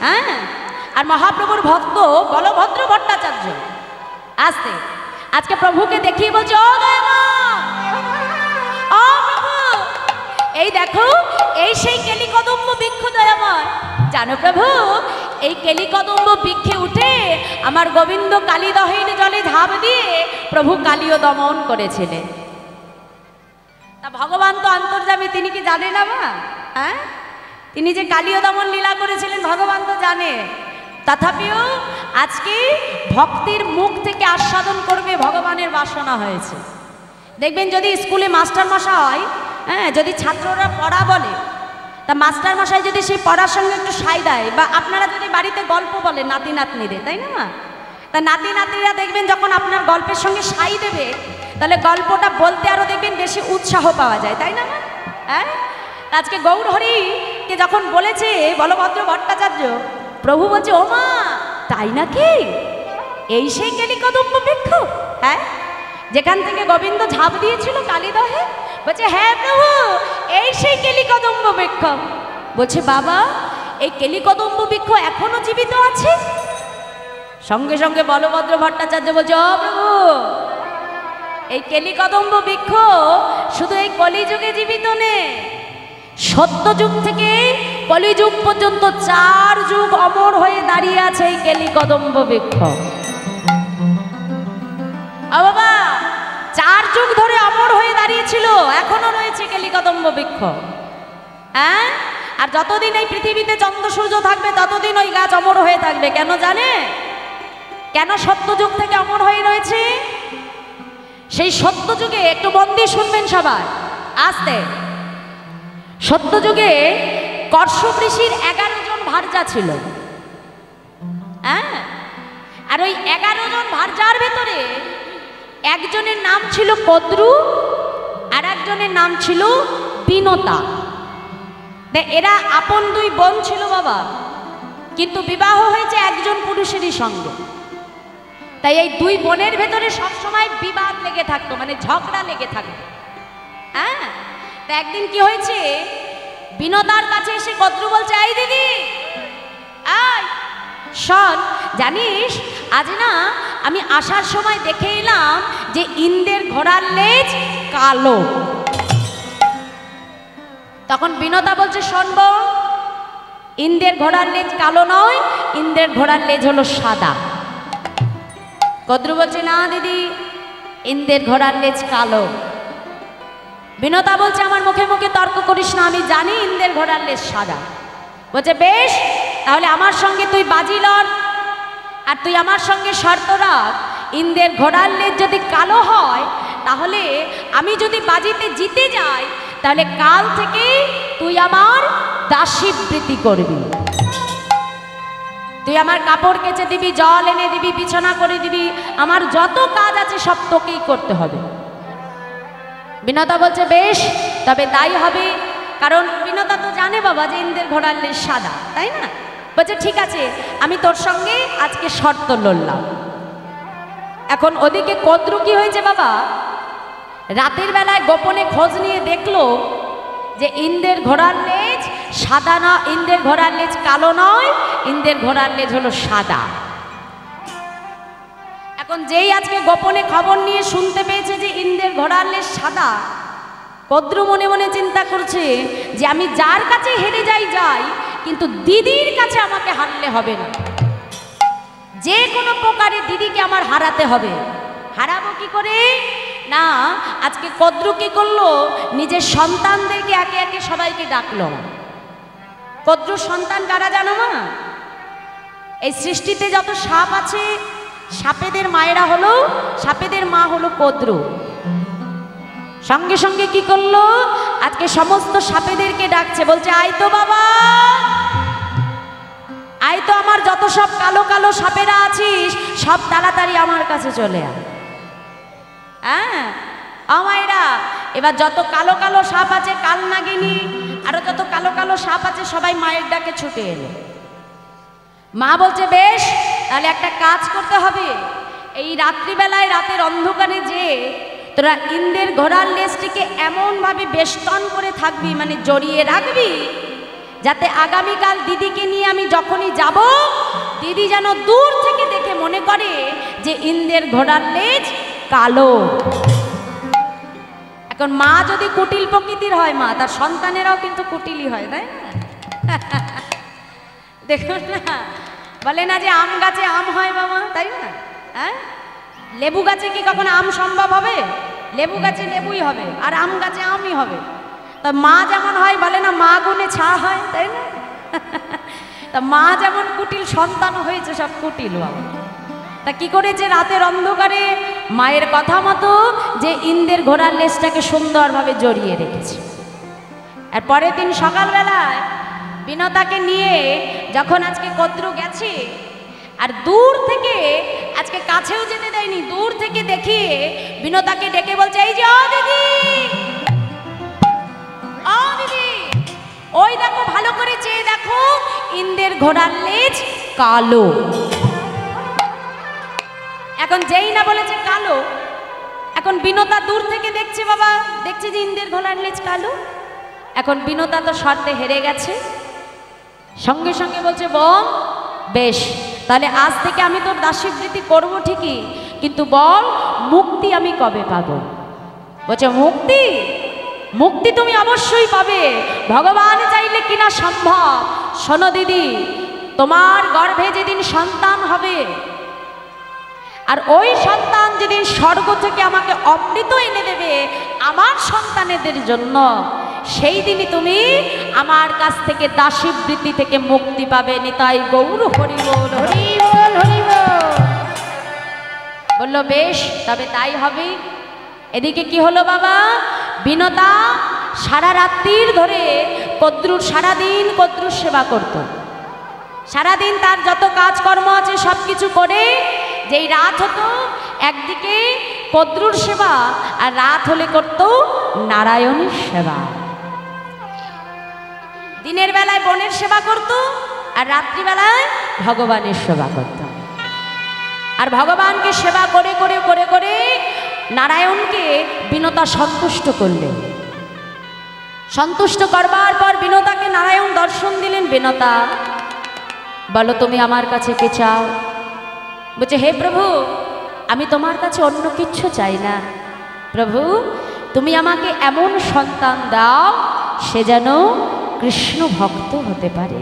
হ্যাঁ, আর মহাপ্রভুর ভক্ত বলভদ্র ভট্টাচার্য আসতে আজকে প্রভুকে দেখিয়ে বলছে, ও দয়ামা, ও প্রভু, এই দেখো, এই সেই কেলিকদম্ব বৃক্ষ দয়াময়। জানো প্রভু, এই কেলিকদম্ব বৃক্ষে উঠে আমার গোবিন্দ কালীদহের জলে ঝাঁপ দিয়ে প্রভু কালীয় দমন করেছিলেন। তা ভগবান তো অন্তর্যামী, তিনি কি জানে না মা? হ্যাঁ, তিনি যে কালীয় দমন লীলা করেছিলেন ভগবান তো জানে। তথাপিও আজকে ভক্তির মুখ থেকে আস্বাদন করবে ভগবানের বাসনা হয়েছে। দেখবেন যদি স্কুলে মাস্টার মশাই, হ্যাঁ, যদি ছাত্ররা পড়া বলে, তা মাস্টার মশাই যদি সেই পড়ার সঙ্গে একটু সাই দেয়, বা আপনারা যদি বাড়িতে গল্প বলেন নাতি নাতনিদের, তাই না? তা নাতি নাতনিরা দেখবেন যখন আপনার গল্পের সঙ্গে সাই দেবে, তাহলে গল্পটা বলতে আরও দেখবেন বেশি উৎসাহ পাওয়া যায়, তাই না? হ্যাঁ, আজকে গৌর হরিকে যখন বলেছে বলভদ্র ভট্টাচার্য, প্রভু বলছে, ও মা, তাই নাকি? এই সেই কেলিকদম্ব বৃক্ষ, হ্যাঁ, যেখান থেকে গোবিন্দ ঝাঁপ দিয়েছিল কালীদহে? বলছে, হ্যাঁ প্রভু, এই সেই কেলিকদম্ব বৃক্ষ। বলছে, বাবা, এই কেলিকদম্ব বৃক্ষ এখনো জীবিত আছে? সঙ্গে সঙ্গে বলভদ্র ভট্টাচার্য বলছে, ও প্রভু, এই কেলিকদম্ব বৃক্ষ শুধু এই কলিযুগে জীবিত নেই, সত্যযুগ থেকে কলিযুগ পর্যন্ত 4 যুগ অমর হয়ে দাঁড়িয়ে আছে এই কেলিকদম্ব বৃক্ষ। বাবা, 4 যুগ ধরে অমর হয়ে দাঁড়িয়েছিল, এখনো রয়েছে কেলিকদম্ব বৃক্ষ। হ্যাঁ, আর যতদিন এই পৃথিবীতে চন্দ্র সূর্য থাকবে ততদিন ওই গাছ অমর হয়ে থাকবে। কেন জানে? কেন সত্যযুগ থেকে অমর হয়ে রয়েছে? সেই সত্যযুগে, একটু মন দিয়ে শুনবেন সবাই আস্তে, সত্যযুগে কশ্যপ ঋষির 11 জন ভার্যা ছিল। হ্যাঁ, আর ওই 11 জন ভার্যার ভেতরে একজনের নাম ছিল কদ্রু, আর একজনের নাম ছিল বিনতা। এরা আপন 2 বোন ছিল বাবা, কিন্তু বিবাহ হয়েছে একজন পুরুষেরই সঙ্গে। তাই এই 2 বোনের ভেতরে সবসময় বিবাদ লেগে থাকতো, মানে ঝগড়া লেগে থাকতো। হ্যাঁ, তা একদিন কি হয়েছে, বিনতার কাছে এসে কদ্রু বলছে, এই দিদি, আয় শোন, জানিস আজ না আমি আসার সময় দেখে এলাম যে ইন্দ্রের ঘোড়ার লেজ কালো। তখন বিনতা বলছে, শোনব, ইন্দ্রের ঘোড়ার লেজ কালো নয়, ইন্দ্রের ঘোড়ার লেজ হলো সাদা। কদ্রু বলছে, না দিদি, ইন্দ্রের ঘোড়ার লেজ কালো। বিনতা বলছে, আমার মুখে মুখে তর্ক করিস না, আমি জানি ইন্দ্রের ঘোড়ার লেজ সাদা। বলছে, বেশ, তাহলে আমার সঙ্গে তুই বাজি লড়, আর তুই আমার সঙ্গে শর্ত রাখ, ইন্দ্রের ঘোড়ার লেজ যদি কালো হয়, তাহলে আমি যদি বাজিতে জিতে যাই, তাহলে কাল থেকে তুই আমার দাসীবৃত্তি করবি। তুই আমার কাপড় কেচে দিবি, জল এনে দিবি, বিছানা করে দিবি, আমার যত কাজ আছে সব তোকেই করতে হবে। বিনতা বলছে, বেশ, তবে তাই হবে, কারণ বিনতা তো জানে বাবা যে ইন্দ্রের ঘোড়ার লেজ সাদা, তাই না? বলছে, ঠিক আছে, আমি তোর সঙ্গে আজকে শর্ত লড়লাম। এখন ওদিকে কদ্রু কি হয়েছে বাবা, রাতের বেলায় গোপনে খোঁজ নিয়ে দেখলো যে ইন্দ্রের ঘোড়ার লেজ সাদা না, ইন্দ্রের ঘোড়ার লেজ কালো নয়, ইন্দ্রের ঘোড়ার লেজ হলো সাদা। এখন যেই আজকে গোপনে খবর নিয়ে শুনতে পেয়েছে যে ইন্দ্রের ঘোড়ার লেজ সাদা, কদ্রু মনে মনে চিন্তা করছে যে আমি যার কাছে হেরে যাই, কিন্তু দিদির কাছে আমাকে হারলে হবে না। যে কোনো প্রকারে দিদিকে আমার হারাতে হবে। হারাবো কি করে? না, আজকে কদ্রু কি করলো, নিজের সন্তানদেরকে একে একে সবাইকে ডাকলো। কদ্রুর সন্তান কারা জানো মা? এই সৃষ্টিতে যত সাপ আছে, সাপেদের মায়েরা হলো, সাপেদের মা হলো কদ্রু। সঙ্গে সঙ্গে কি করলো, আজকে সমস্ত সাপেদেরকে ডাকছে, বলছে আয় তো বাবা, আয় তো, আমার যত সব কালো কালো সাপেরা আছিস সব তাড়াতাড়ি আমার কাছে চলে আয়। হ্যাঁ আমায়রা, এবার যত কালো কালো সাপ আছে, কাল নাগিনী আরো যত কালো কালো সাপ আছে, সবাই মায়ের ডাকে ছুটে এলো। মা বলছে বেশ, তাহলে একটা কাজ করতে হবে, এই রাত্রিবেলায় রাতের অন্ধকারে যে তোরা ইন্দ্রের ঘোড়ার লেজটিকে এমনভাবে বেষ্টন করে থাকবি, মানে জড়িয়ে রাখবি, যাতে আগামীকাল দিদিকে নিয়ে আমি যখনই যাব, দিদি যেন দূর থেকে দেখে মনে করে যে ইন্দ্রের ঘোড়ার লেজ কালো। এখন মা যদি কুটিল প্রকৃতির হয়, মা তার সন্তানেরাও কিন্তু কুটিলই হয়, তাই না? দেখুন না, বলে না যে আম গাছে আম হয় বাবা, তাই না? হ্যাঁ, লেবু গাছে কি কখনো আম সম্ভব হবে? লেবু গাছে লেবুই হবে, আর আম গাছে আমই হবে। তা মা যেমন হয়, বলে না মা গুণে ছা হয়, তাই না? তা মা যেমন কুটিল, সন্তান হয়েছে সব কুটিল বাবা। তা কি করেছে, রাতের অন্ধকারে মায়ের কথা মতো যে ইন্দ্রের ঘোড়ার লেজটাকে সুন্দরভাবে জড়িয়ে রেখেছে। আর পরের দিন সকালবেলায় বিনতাকে নিয়ে যখন আজকে কদ্রু গেছে, আর দূর থেকে, আজকে কাছেও যেতে দেয়নি, দূর থেকে দেখিয়ে বিনতাকে ডেকে বলছে, এই যে ও দিদি, ও দিদি, ওই দেখো, ভালো করে চেয়ে দেখো, ইন্দ্রের ঘোড়ার লেজ কালো। এখন যেই না বলেছে কালো, এখন বিনতা দূর থেকে দেখছে বাবা, দেখছে যে ইন্দ্রের ঘোড়ার লেজ কালো। এখন বিনতা তো শর্তে হেরে গেছে, সঙ্গে সঙ্গে বলছে বোন বেশ, তাহলে আজ থেকে আমি তোর দাসীবৃত্তি করবো ঠিকই, কিন্তু বল মুক্তি আমি কবে পাবো? বলছে মুক্তি, মুক্তি তুমি অবশ্যই পাবে, ভগবান চাইলে কিনা সম্ভব। শোনো দিদি, তোমার গর্ভে যেদিন সন্তান হবে, আর ওই সন্তান যেদিন স্বর্গ থেকে আমাকে অমৃত এনে দেবে আমার সন্তানেদের জন্য, সেই দিনই তুমি আমার কাছ থেকে দাসীবৃত্তি থেকে মুক্তি পাবে। নিতাই গৌর হরি বল, হরি বল, হরি বল। বললো বেশ, তবে তাই হবে। এদিকে কি হলো বাবা, বিনতা সারা রাত্রির ধরে কদ্রুর, সারাদিন কদ্রুর সেবা করত। সারাদিন তার যত কাজকর্ম আছে সব কিছু করে, যেই রাত হতো একদিকে কদ্রুর সেবা, আর রাত হলে করত নারায়ণের সেবা। দিনের বেলায় বনের সেবা করত, আর রাত্রিবেলায় ভগবানের সেবা করত। আর ভগবানকে সেবা করে করে করে করে নারায়ণকে বিনতা সন্তুষ্ট করলেন। সন্তুষ্ট করবার পর বিনতাকে নারায়ণ দর্শন দিলেন। বিনতা বলো তুমি আমার কাছে কে চাও? বলছে হে প্রভু, আমি তোমার কাছে অন্য কিচ্ছু চাই না। প্রভু তুমি আমাকে এমন সন্তান দাও সে যেন কৃষ্ণ ভক্ত হতে পারে।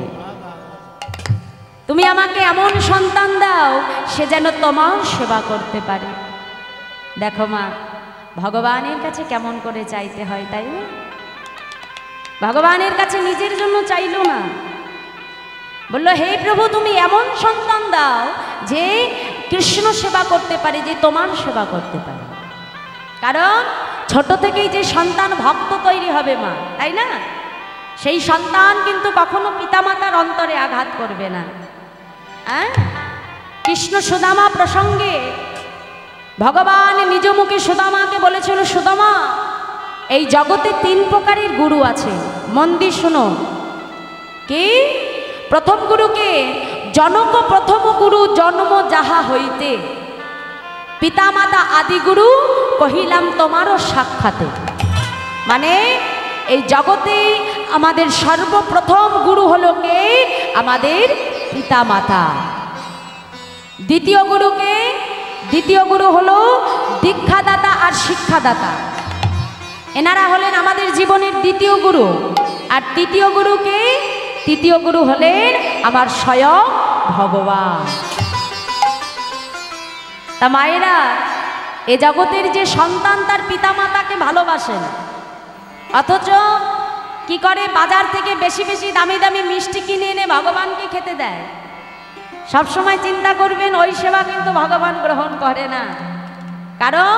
তুমি আমাকে এমন সন্তান দাও সে যেন তোমার সেবা করতে পারে। দেখো মা, ভগবানের কাছে কেমন করে চাইতে হয়, তাই না? ভগবানের কাছে নিজের জন্য চাইলো না, বলল হে প্রভু তুমি এমন সন্তান দাও যে কৃষ্ণ সেবা করতে পারে, যে তোমার সেবা করতে পারে। কারণ ছোট থেকেই যে সন্তান ভক্ত তৈরি হবে মা, তাই না, সেই সন্তান কিন্তু কখনো পিতামাতার অন্তরে আঘাত করবে না। কৃষ্ণ সুদামা প্রসঙ্গে ভগবান নিজ মুখে সুদামাকে বলেছিল, সুদামা এই জগতে 3 প্রকারের গুরু আছে, মন দিয়ে শোনো। কি? প্রথম গুরুকে জনক প্রথম গুরু জন্ম যাহা হইতে পিতামাতা আদিগুরু কহিলাম তোমারও সাক্ষাতে। মানে এই জগতে আমাদের সর্বপ্রথম গুরু হলো কে? আমাদের পিতামাতা। দ্বিতীয় গুরুকে? দ্বিতীয় গুরু হলো দীক্ষাদাতা আর শিক্ষাদাতা। এনারা হলেন আমাদের জীবনের দ্বিতীয় গুরু। আর তৃতীয় গুরুকে? তৃতীয় গুরু হলেন আমার স্বয়ং ভগবান। তা মায়েরা, এ জগতের যে সন্তান তার পিতামাতাকে ভালোবাসেন, অথচ কি করে? বাজার থেকে বেশি বেশি দামি দামি মিষ্টি কিনে এনে ভগবানকে খেতে দেয়। সবসময় চিন্তা করবেন ওই সেবা কিন্তু ভগবান গ্রহণ করে না। কারণ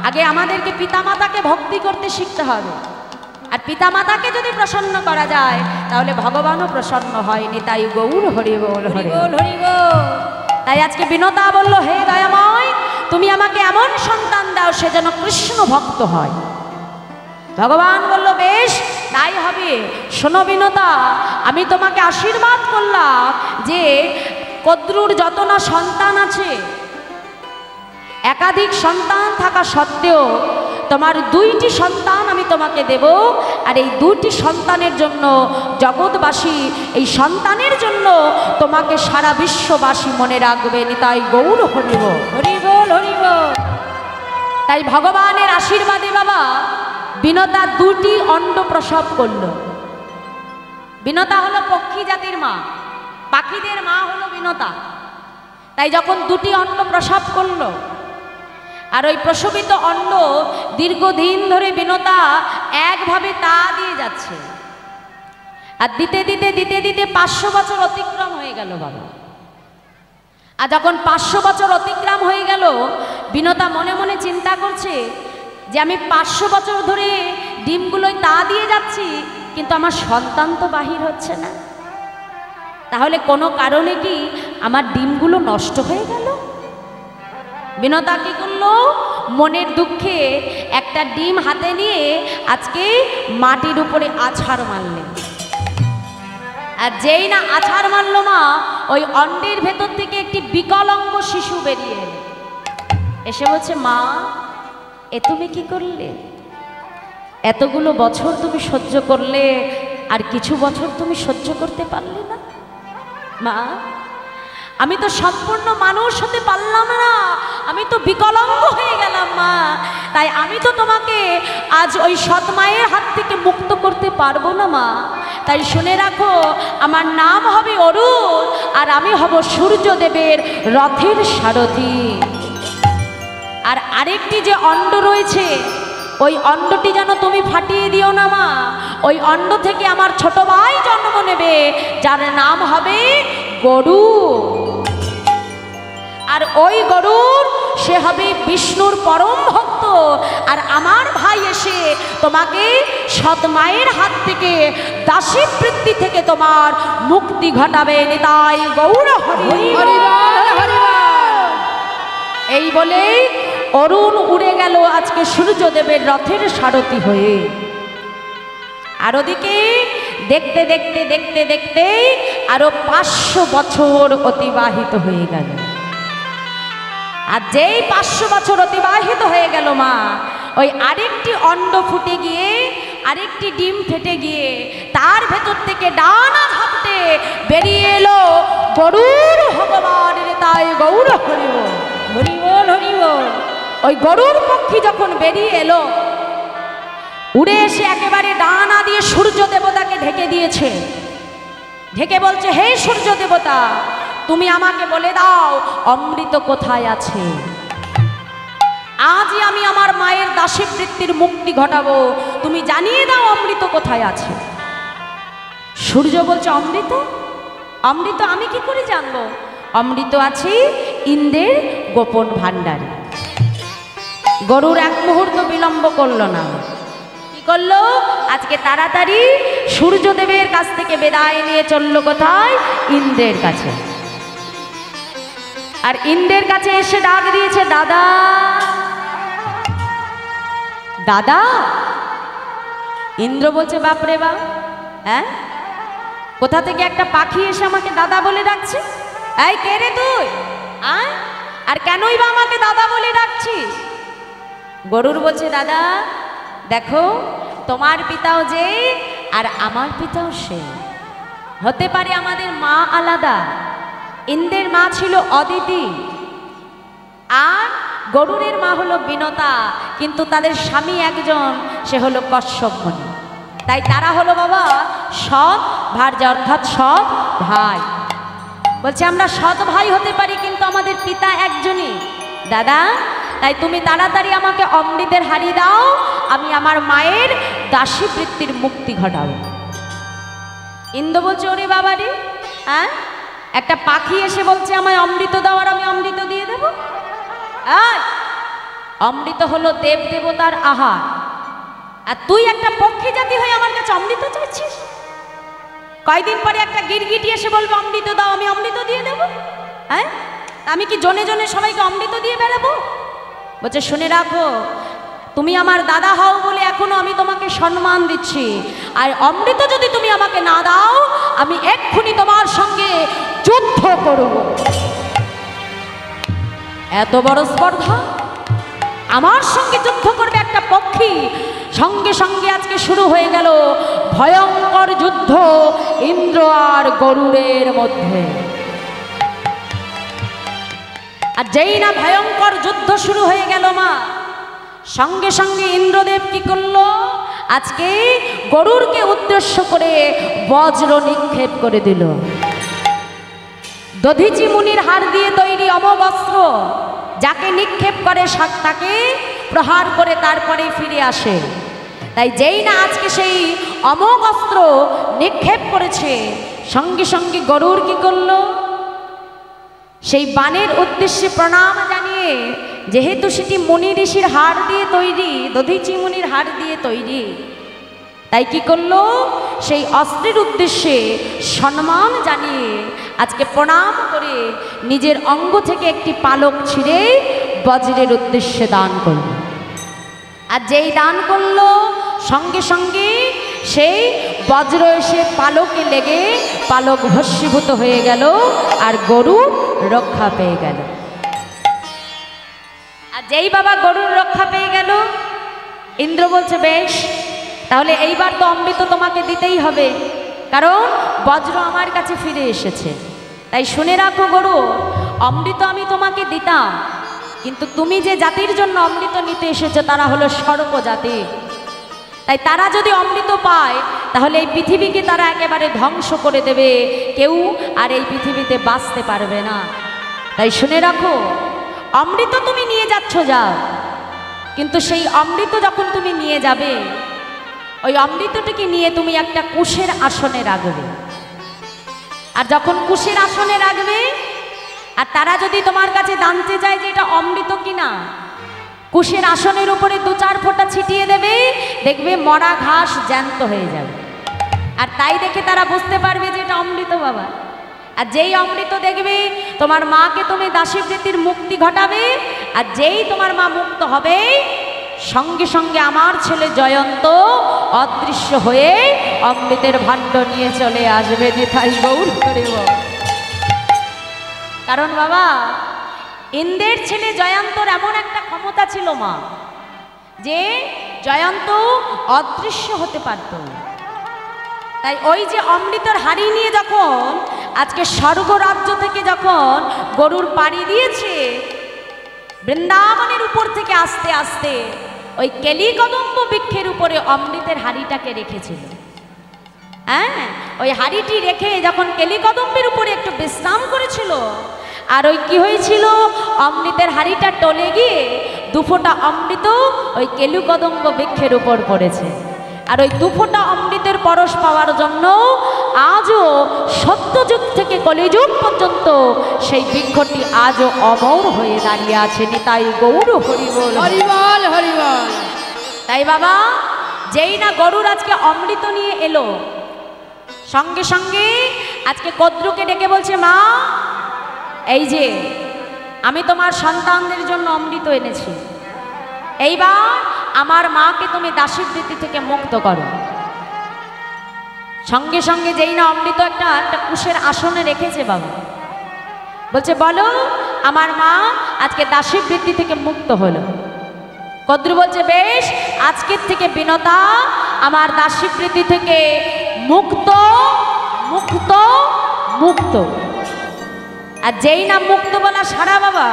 আগে আমাদেরকে পিতামাতাকে ভক্তি করতে শিখতে হবে। আর পিতামাতাকে যদি প্রসন্ন করা যায় তাহলে ভগবানও প্রসন্ন হয়নি। তাই গৌর হরি বল, হরি বল, হরি বল। তাই আজকে বিনতা বলল, হে দয়াময়, তুমি আমাকে এমন সন্তান দাও সে যেন কৃষ্ণ ভক্ত হয়। ভগবান বলল, বেশ তাই হবে। শোনো বিনতা, আমি তোমাকে আশীর্বাদ করলাম যে কদ্রুর যত না সন্তান আছে, একাধিক সন্তান থাকা সত্ত্বেও তোমার 2টি সন্তান আমি তোমাকে দেব। আর এই 2টি সন্তানের জন্য জগৎবাসী, এই সন্তানের জন্য তোমাকে সারা বিশ্ববাসী মনে রাখবে। তাই গৌর হরি বল, হরি বল, হরি বল। তাই ভগবানের আশীর্বাদে বাবা বিনতা 2টি অণ্ড প্রসব করল। বিনতা হলো পক্ষী জাতির মা, পাখিদের মা হলো বিনতা। তাই যখন 2টি অণ্ড প্রসব করলো, আর ওই প্রসবিত অণ্ড দীর্ঘদিন ধরে বিনতা একভাবে তা দিয়ে যাচ্ছে। আর দিতে দিতে দিতে দিতে 500 বছর অতিক্রম হয়ে গেল বাবা। আর যখন 500 বছর অতিক্রম হয়ে গেল, বিনতা মনে মনে চিন্তা করছে যে আমি 500 বছর ধরে ডিমগুলোয় তা দিয়ে যাচ্ছি, কিন্তু আমার সন্তান তো বাহির হচ্ছে না। তাহলে কোনো কারণে কি আমার ডিমগুলো নষ্ট হয়ে গেল? বিনতা কি করলো? মনের দুঃখে একটা ডিম হাতে নিয়ে আজকে মাটির উপরে আছাড় মারলেন। আর যেই না আছাড় মারল মা, ওই অন্ডের ভেতর থেকে একটি বিকলাঙ্গ শিশু বেরিয়ে এলো। এসে বলছে, মা এ তুমি কি করলে? এতগুলো বছর তুমি সহ্য করলে, আর কিছু বছর তুমি সহ্য করতে পারলে না? মা, আমি তো সম্পূর্ণ মানুষ হতে পারলাম না, আমি তো বিকলাঙ্গ হয়ে গেলাম মা। তাই আমি তো তোমাকে আজ ওই সৎ মায়ের হাত থেকে মুক্ত করতে পারবো না মা। তাই শুনে রাখো, আমার নাম হবে অরুণ, আর আমি হব সূর্যদেবের রথের সারথি। আর আরেকটি যে অণ্ড রয়েছে, ওই অণ্ডটি যেন তুমি ফাটিয়ে দিও না মা। ওই অণ্ড থেকে আমার ছোট ভাই জন্ম নেবে, যার নাম হবে গরু। আর ওই গরুর সে হবে বিষ্ণুর পরম ভক্ত। আর আমার ভাই এসে তোমাকে সৎ মায়ের হাত থেকে, দাসী বৃত্তি থেকে তোমার মুক্তি ঘটাবে। তাই গৌর হরি হরি বল, হরি বল। এই বলে অরুণ উড়ে গেল আজকে সূর্যদেবের রথের সারথি হয়ে। আর ওদিকে দেখতে দেখতে দেখতে দেখতে আরো 500 বছর অতিবাহিত হয়ে গেল। আর যেই 500 বছর অতিবাহিত হয়ে গেল মা, ওই আরেকটি অণ্ড ফুটে গিয়ে, আরেকটি ডিম ফেটে গিয়ে তার ভেতর থেকে ডানা ঝাপটে বেরিয়ে এলো গরুর ভগবান। তাই গৌর হরি বল, হরি বল, হরি বল। ওই গরুর পক্ষী যখন বেরিয়ে এলো, উড়ে এসে একেবারে ডানা দিয়ে সূর্য দেবতাকে ঢেকে দিয়েছে। ঢেকে বলছে, হে সূর্য দেবতা, তুমি আমাকে বলে দাও অমৃত কোথায় আছে। আজই আমি আমার মায়ের দাসী বৃত্তির মুক্তি ঘটাবো, তুমি জানিয়ে দাও অমৃত কোথায় আছে। সূর্য বলছে, অমৃত? অমৃত আমি কি করে জানবো? অমৃত আছে ইন্দ্রের গোপন ভাণ্ডারে। গরুর এক মুহূর্ত বিলম্ব করলো না। কি করলো? আজকে তাড়াতাড়ি সূর্যদেবের কাছ থেকে বিদায় নিয়ে চললো কোথায়? ইন্দ্রের কাছে। আর ইন্দ্রের কাছে এসে ডাক দিয়েছে, দাদা দাদা। ইন্দ্র বলছে, বাপরে বাপ, হ্যাঁ কোথা থেকে একটা পাখি এসে আমাকে দাদা বলে ডাকছে? এই কে রে তুই? আয় আর কেনই বা আমাকে দাদা বলে ডাকছিস? গরুর বলছে, দাদা দেখো, তোমার পিতাও যে আর আমার পিতাও সে। হতে পারে আমাদের মা আলাদা, ইন্দ্রের মা ছিল অদিতি আর গরুরের মা হলো বিনতা, কিন্তু তাদের স্বামী একজন, সে হলো কশ্যপ মুনি। তাই তারা হলো বাবা সৎ ভার্যা, অর্থাৎ সৎ ভাই। বলছে আমরা সৎ ভাই হতে পারি, কিন্তু আমাদের পিতা একজনই। দাদা তাই তুমি তাড়াতাড়ি আমাকে অমৃতের হাড়ি দাও, আমি আমার মায়ের দাসী বৃত্তির মুক্তি ঘটাবো। ইন্দ্র বলছে, ওরে বাবা রে, হ্যাঁ একটা পাখি এসে বলছে আমায় অমৃত দাও, আর আমি অমৃত দিয়ে দেব? অমৃত হলো দেব দেবতার আহার, আর তুই একটা পক্ষী জাতি হয়ে আমার কাছে অমৃত চাইছিস? কয়দিন পরে একটা গিরগিটি এসে বলবে অমৃত দাও, আমি অমৃত দিয়ে দেব? হ্যাঁ, আমি কি জনে জনে সবাইকে অমৃত দিয়ে বেড়াবো? বলছে, শুনে রাখো, তুমি আমার দাদা হও বলে এখনো আমি তোমাকে সম্মান দিচ্ছি, আর অমৃত যদি তুমি আমাকে না দাও, আমি এক্ষুনি তোমার সঙ্গে যুদ্ধ করব। এত বড় স্পর্ধা, আমার সঙ্গে যুদ্ধ করবে একটা পক্ষী? সঙ্গে সঙ্গে আজকে শুরু হয়ে গেল ভয়ঙ্কর যুদ্ধ ইন্দ্র আর গরুড়ের মধ্যে। আর যেই না ভয়ঙ্কর যুদ্ধ শুরু হয়ে গেল মা, সঙ্গে সঙ্গে ইন্দ্রদেব কি করলো? আজকে গরুড়কে উদ্দেশ্য করে বজ্র নিক্ষেপ করে দিল। দধিচি মুনির হাড় দিয়ে তৈরি অমবস্ত্র, যাকে নিক্ষেপ করে তাকে প্রহার করে তারপরে ফিরে আসে। তাই যেই না আজকে সেই অমোঘ অস্ত্র নিক্ষেপ করেছে, সঙ্গে সঙ্গে গরুড় কি করলো? সেই বাণের উদ্দেশ্যে প্রণাম জানিয়ে, যেহেতু সেটি মুনি ঋষির হাড় দিয়ে তৈরি, দধিচি মুনির হাড় দিয়ে তৈরি, তাই কি করলো? সেই অস্ত্রের উদ্দেশ্যে সম্মান জানিয়ে আজকে প্রণাম করে নিজের অঙ্গ থেকে একটি পালক ছিঁড়ে বজ্রের উদ্দেশ্যে দান করল। আর যেই দান করলো, সঙ্গে সঙ্গে সেই বজ্র এসে পালকে লেগে পালক ভস্মীভূত হয়ে গেল, আর গরু রক্ষা পেয়ে গেল। আর যেই বাবা গরুর রক্ষা পেয়ে গেল, ইন্দ্র বলছে, বেশ, তাহলে এইবার তো অমৃত তোমাকে দিতেই হবে, কারণ বজ্র আমার কাছে ফিরে এসেছে। তাই শুনে রাখো গরু, অমৃত আমি তোমাকে দিতাম, কিন্তু তুমি যে জাতির জন্য অমৃত নিতে এসেছো তারা হলো সর্প জাতি। তাই তারা যদি অমৃত পায়, তাহলে এই পৃথিবীকে তারা একেবারে ধ্বংস করে দেবে, কেউ আর এই পৃথিবীতে বাঁচতে পারবে না। তাই শুনে রাখো, অমৃত তুমি নিয়ে যাচ্ছ যাও, কিন্তু সেই অমৃত যখন তুমি নিয়ে যাবে, ওই অমৃতটিকে নিয়ে তুমি একটা কুশের আসনে রাখবে। আর যখন কুশের আসনে রাখবে, আর তারা যদি তোমার কাছে জানতে চায় যে এটা অমৃত কিনা, কুশের আসনের উপরে 2-4 ফোঁটা ছিটিয়ে দেবে, দেখবে মরা ঘাস জ্যান্ত হয়ে যাবে। আর তাই দেখে তারা বুঝতে পারবে যে এটা অমৃত বাবা। আর যেই অমৃত দেখবে, তোমার মাকে তুমি দাসীবৃত্তির মুক্তি ঘটাবে, আর যেই তোমার মা মুক্ত হবে, সঙ্গে সঙ্গে আমার ছেলে জয়ন্ত অদৃশ্য হয়ে অমৃতের ভাণ্ড নিয়ে চলে আসবে। নিতাই গৌর করিব। কারণ বাবা, ইন্দ্রের ছেলে জয়ন্তর এমন একটা ক্ষমতা ছিল মা, যে জয়ন্ত অদৃশ্য হতে পারত। তাই ওই যে অমৃতর হাড়ি নিয়ে যখন আজকে স্বর্গরাজ্য থেকে যখন গরুর পাড়ি দিয়েছে, বৃন্দাবনের উপর থেকে আস্তে আস্তে ওই কেলিকদম্ব বৃক্ষের উপরে অমৃতের হাড়িটাকে রেখেছিল। হ্যাঁ, ওই হাড়িটি রেখে যখন কেলিকদম্বের উপরে একটু বিশ্রাম করেছিল, আর ওই কি হয়েছিল, অমৃতের হাড়িটা টলে গিয়ে 2 ফোঁটা অমৃত ওই কেলিকদম্ব বৃক্ষের উপর পড়েছে। আর ওই 2 ফোঁটা অমৃতের পরশ পাওয়ার জন্য আজও সত্যযুগ থেকে কলিযুগ পর্যন্ত সেই বৃক্ষটি আজও অমর হয়ে দাঁড়িয়ে আছে। নিতাই গৌর হরিবল, হরিবল, হরিবল। তাই বাবা, যেই না গরুর আজকে অমৃত নিয়ে এলো, সঙ্গে সঙ্গে আজকে কদ্রুকে ডেকে বলছে, মা, এই যে আমি তোমার সন্তানদের জন্য অমৃত এনেছি, এইবার আমার মাকে তুমি দাসীবৃত্তি থেকে মুক্ত করো। সঙ্গে সঙ্গে যেই না অমৃত একটা কুশের আসনে রেখেছে বাবা, বলছে, বলো আমার মা আজকে দাসী বৃত্তি থেকে মুক্ত হলো। কদ্রু বলছে বেশ, আজকের থেকে বিনতা আমার দাসী বৃত্তি থেকে মুক্ত মুক্ত মুক্ত। আর যেই না মুক্ত বলা সারা বাবা,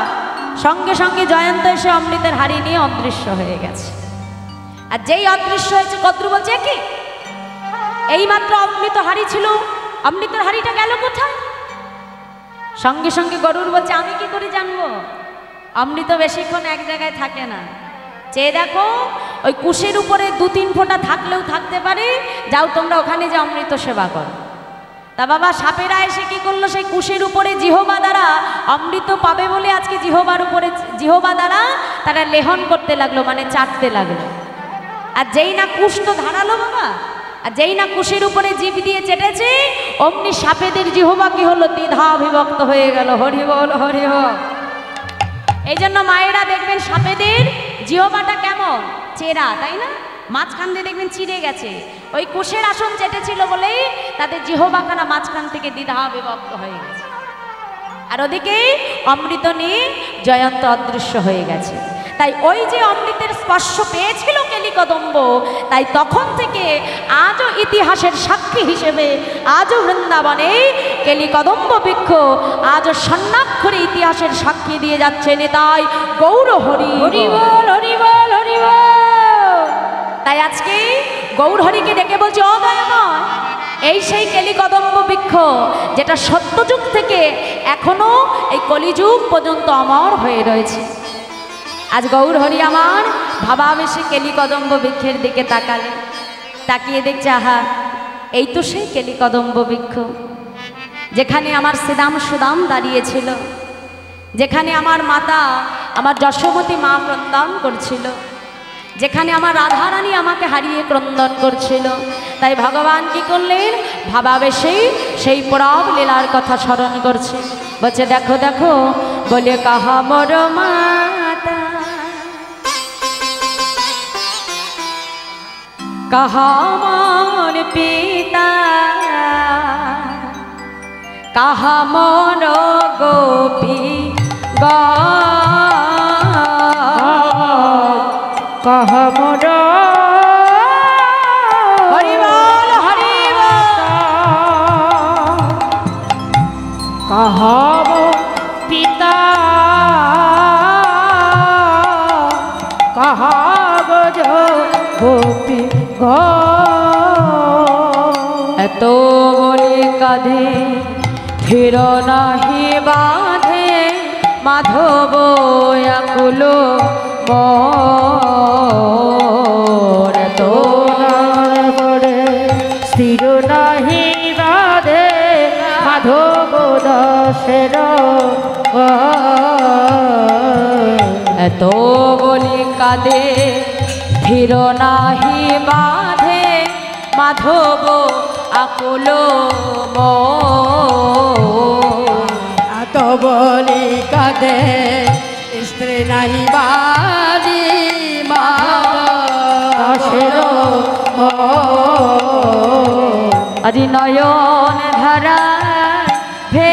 সঙ্গে সঙ্গে জয়ন্ত এসে অমৃতের হাড়ি নিয়ে অদৃশ্য হয়ে গেছে। আর যেই অদৃশ্য হয়েছে কদ্রু বলছে কি এইমাত্র অমৃত হাড়ি ছিল, অমৃতের হাড়িটা গেল কোথায়? সঙ্গে সঙ্গে গরুর বলছে আমি কি করে জানবো, অমৃত বেশিক্ষণ এক জায়গায় থাকে না। চেয়ে দেখো ওই কুশের উপরে 2-3 ফোঁটা থাকলেও থাকতে পারে, যাও তোমরা ওখানে যে অমৃত সেবা করো। তা বাবা সাপেরা এসে কি করলো, সেই কুশের উপরে জিহবা দ্বারা অমৃত পাবে বলে আজকে জিহবার উপরে জিহবা দ্বারা তারা লেহন করতে লাগলো, মানে চাটতে লাগলো। আর যেই না কুশ তো ধারালো বাবা, আর যেই না কুশের উপরে জিভ দিয়ে চেটেছে, অমনি সাপেদের জিহবা কি হলো, দ্বিধা বিভক্ত হয়ে গেল। হরি বল হরি বল। এই জন্য মায়েরা দেখবেন সাপেদের জিহবাটা কেমন চেরা, তাই না? মাঝখান দিয়ে দেখবেন চিড়ে গেছে, ওই কুশের আসন চেটেছিল বলেই তাদের জিহবাখানা মাঝখান থেকে দ্বিধা বিভক্ত হয়ে গেছে। আর ওদিকে অমৃত নিয়ে জয়ন্ত অদৃশ্য হয়ে গেছে। তাই ওই যে অমৃতের স্পর্শ পেয়েছিল কেলিকদম্ব, তাই তখন থেকে আজও ইতিহাসের সাক্ষী হিসেবে আজও বৃন্দাবনে কেলিকদম্ব বৃক্ষ আজও স্বর্ণাক্ষরে ইতিহাসের সাক্ষী দিয়ে যাচ্ছে। নেতাই গৌর হরি হরি বল হরি বল হরি বল। তাই আজকে গৌর হরিকে ডেকে বলছে ও দয়াময়, এই সেই কেলিকদম্ব বৃক্ষ যেটা সত্যযুগ থেকে এখনো এই কলিযুগ পর্যন্ত অমর হয়ে রয়েছে। আজ গৌর হরি আমার ভাবাবেশে কেলিকদম্ব বৃক্ষের দিকে তাকালেন, তাকিয়ে দেখছে আহা এই তো সেই কেলিকদম্ব বৃক্ষ, যেখানে আমার শ্রীদাম সুদাম দাঁড়িয়েছিল, যেখানে আমার মাতা আমার যশোমতী মা ক্রন্দন করছিল, যেখানে আমার রাধারানী আমাকে হারিয়ে ক্রন্দন করছিল। তাই ভগবান কি করলেন, ভাবাবেশেই সেই পরব লীলার কথা স্মরণ করছে। বলছে দেখো দেখো বলে কাহা মোর মাতা, কাহা মোর পিতা, কাহা মোর গোপী কাহা মোর হরি বল হরি বল। কাহা পিতা, কাহা গজ গোপী এত বলি কাঁধে ফির নাহি বাঁধে, মাধব আকুল মোর। এত করে স্থির নাহি বাধে, মাধব দাসের এত বলি কাঁধে ফির নাহি বাঁধে, মাধব আকুল মোর। এত বলি কাঁদে স্ত্রী নাহি বাজি, মাসের আজি নয়ন ধারা ভে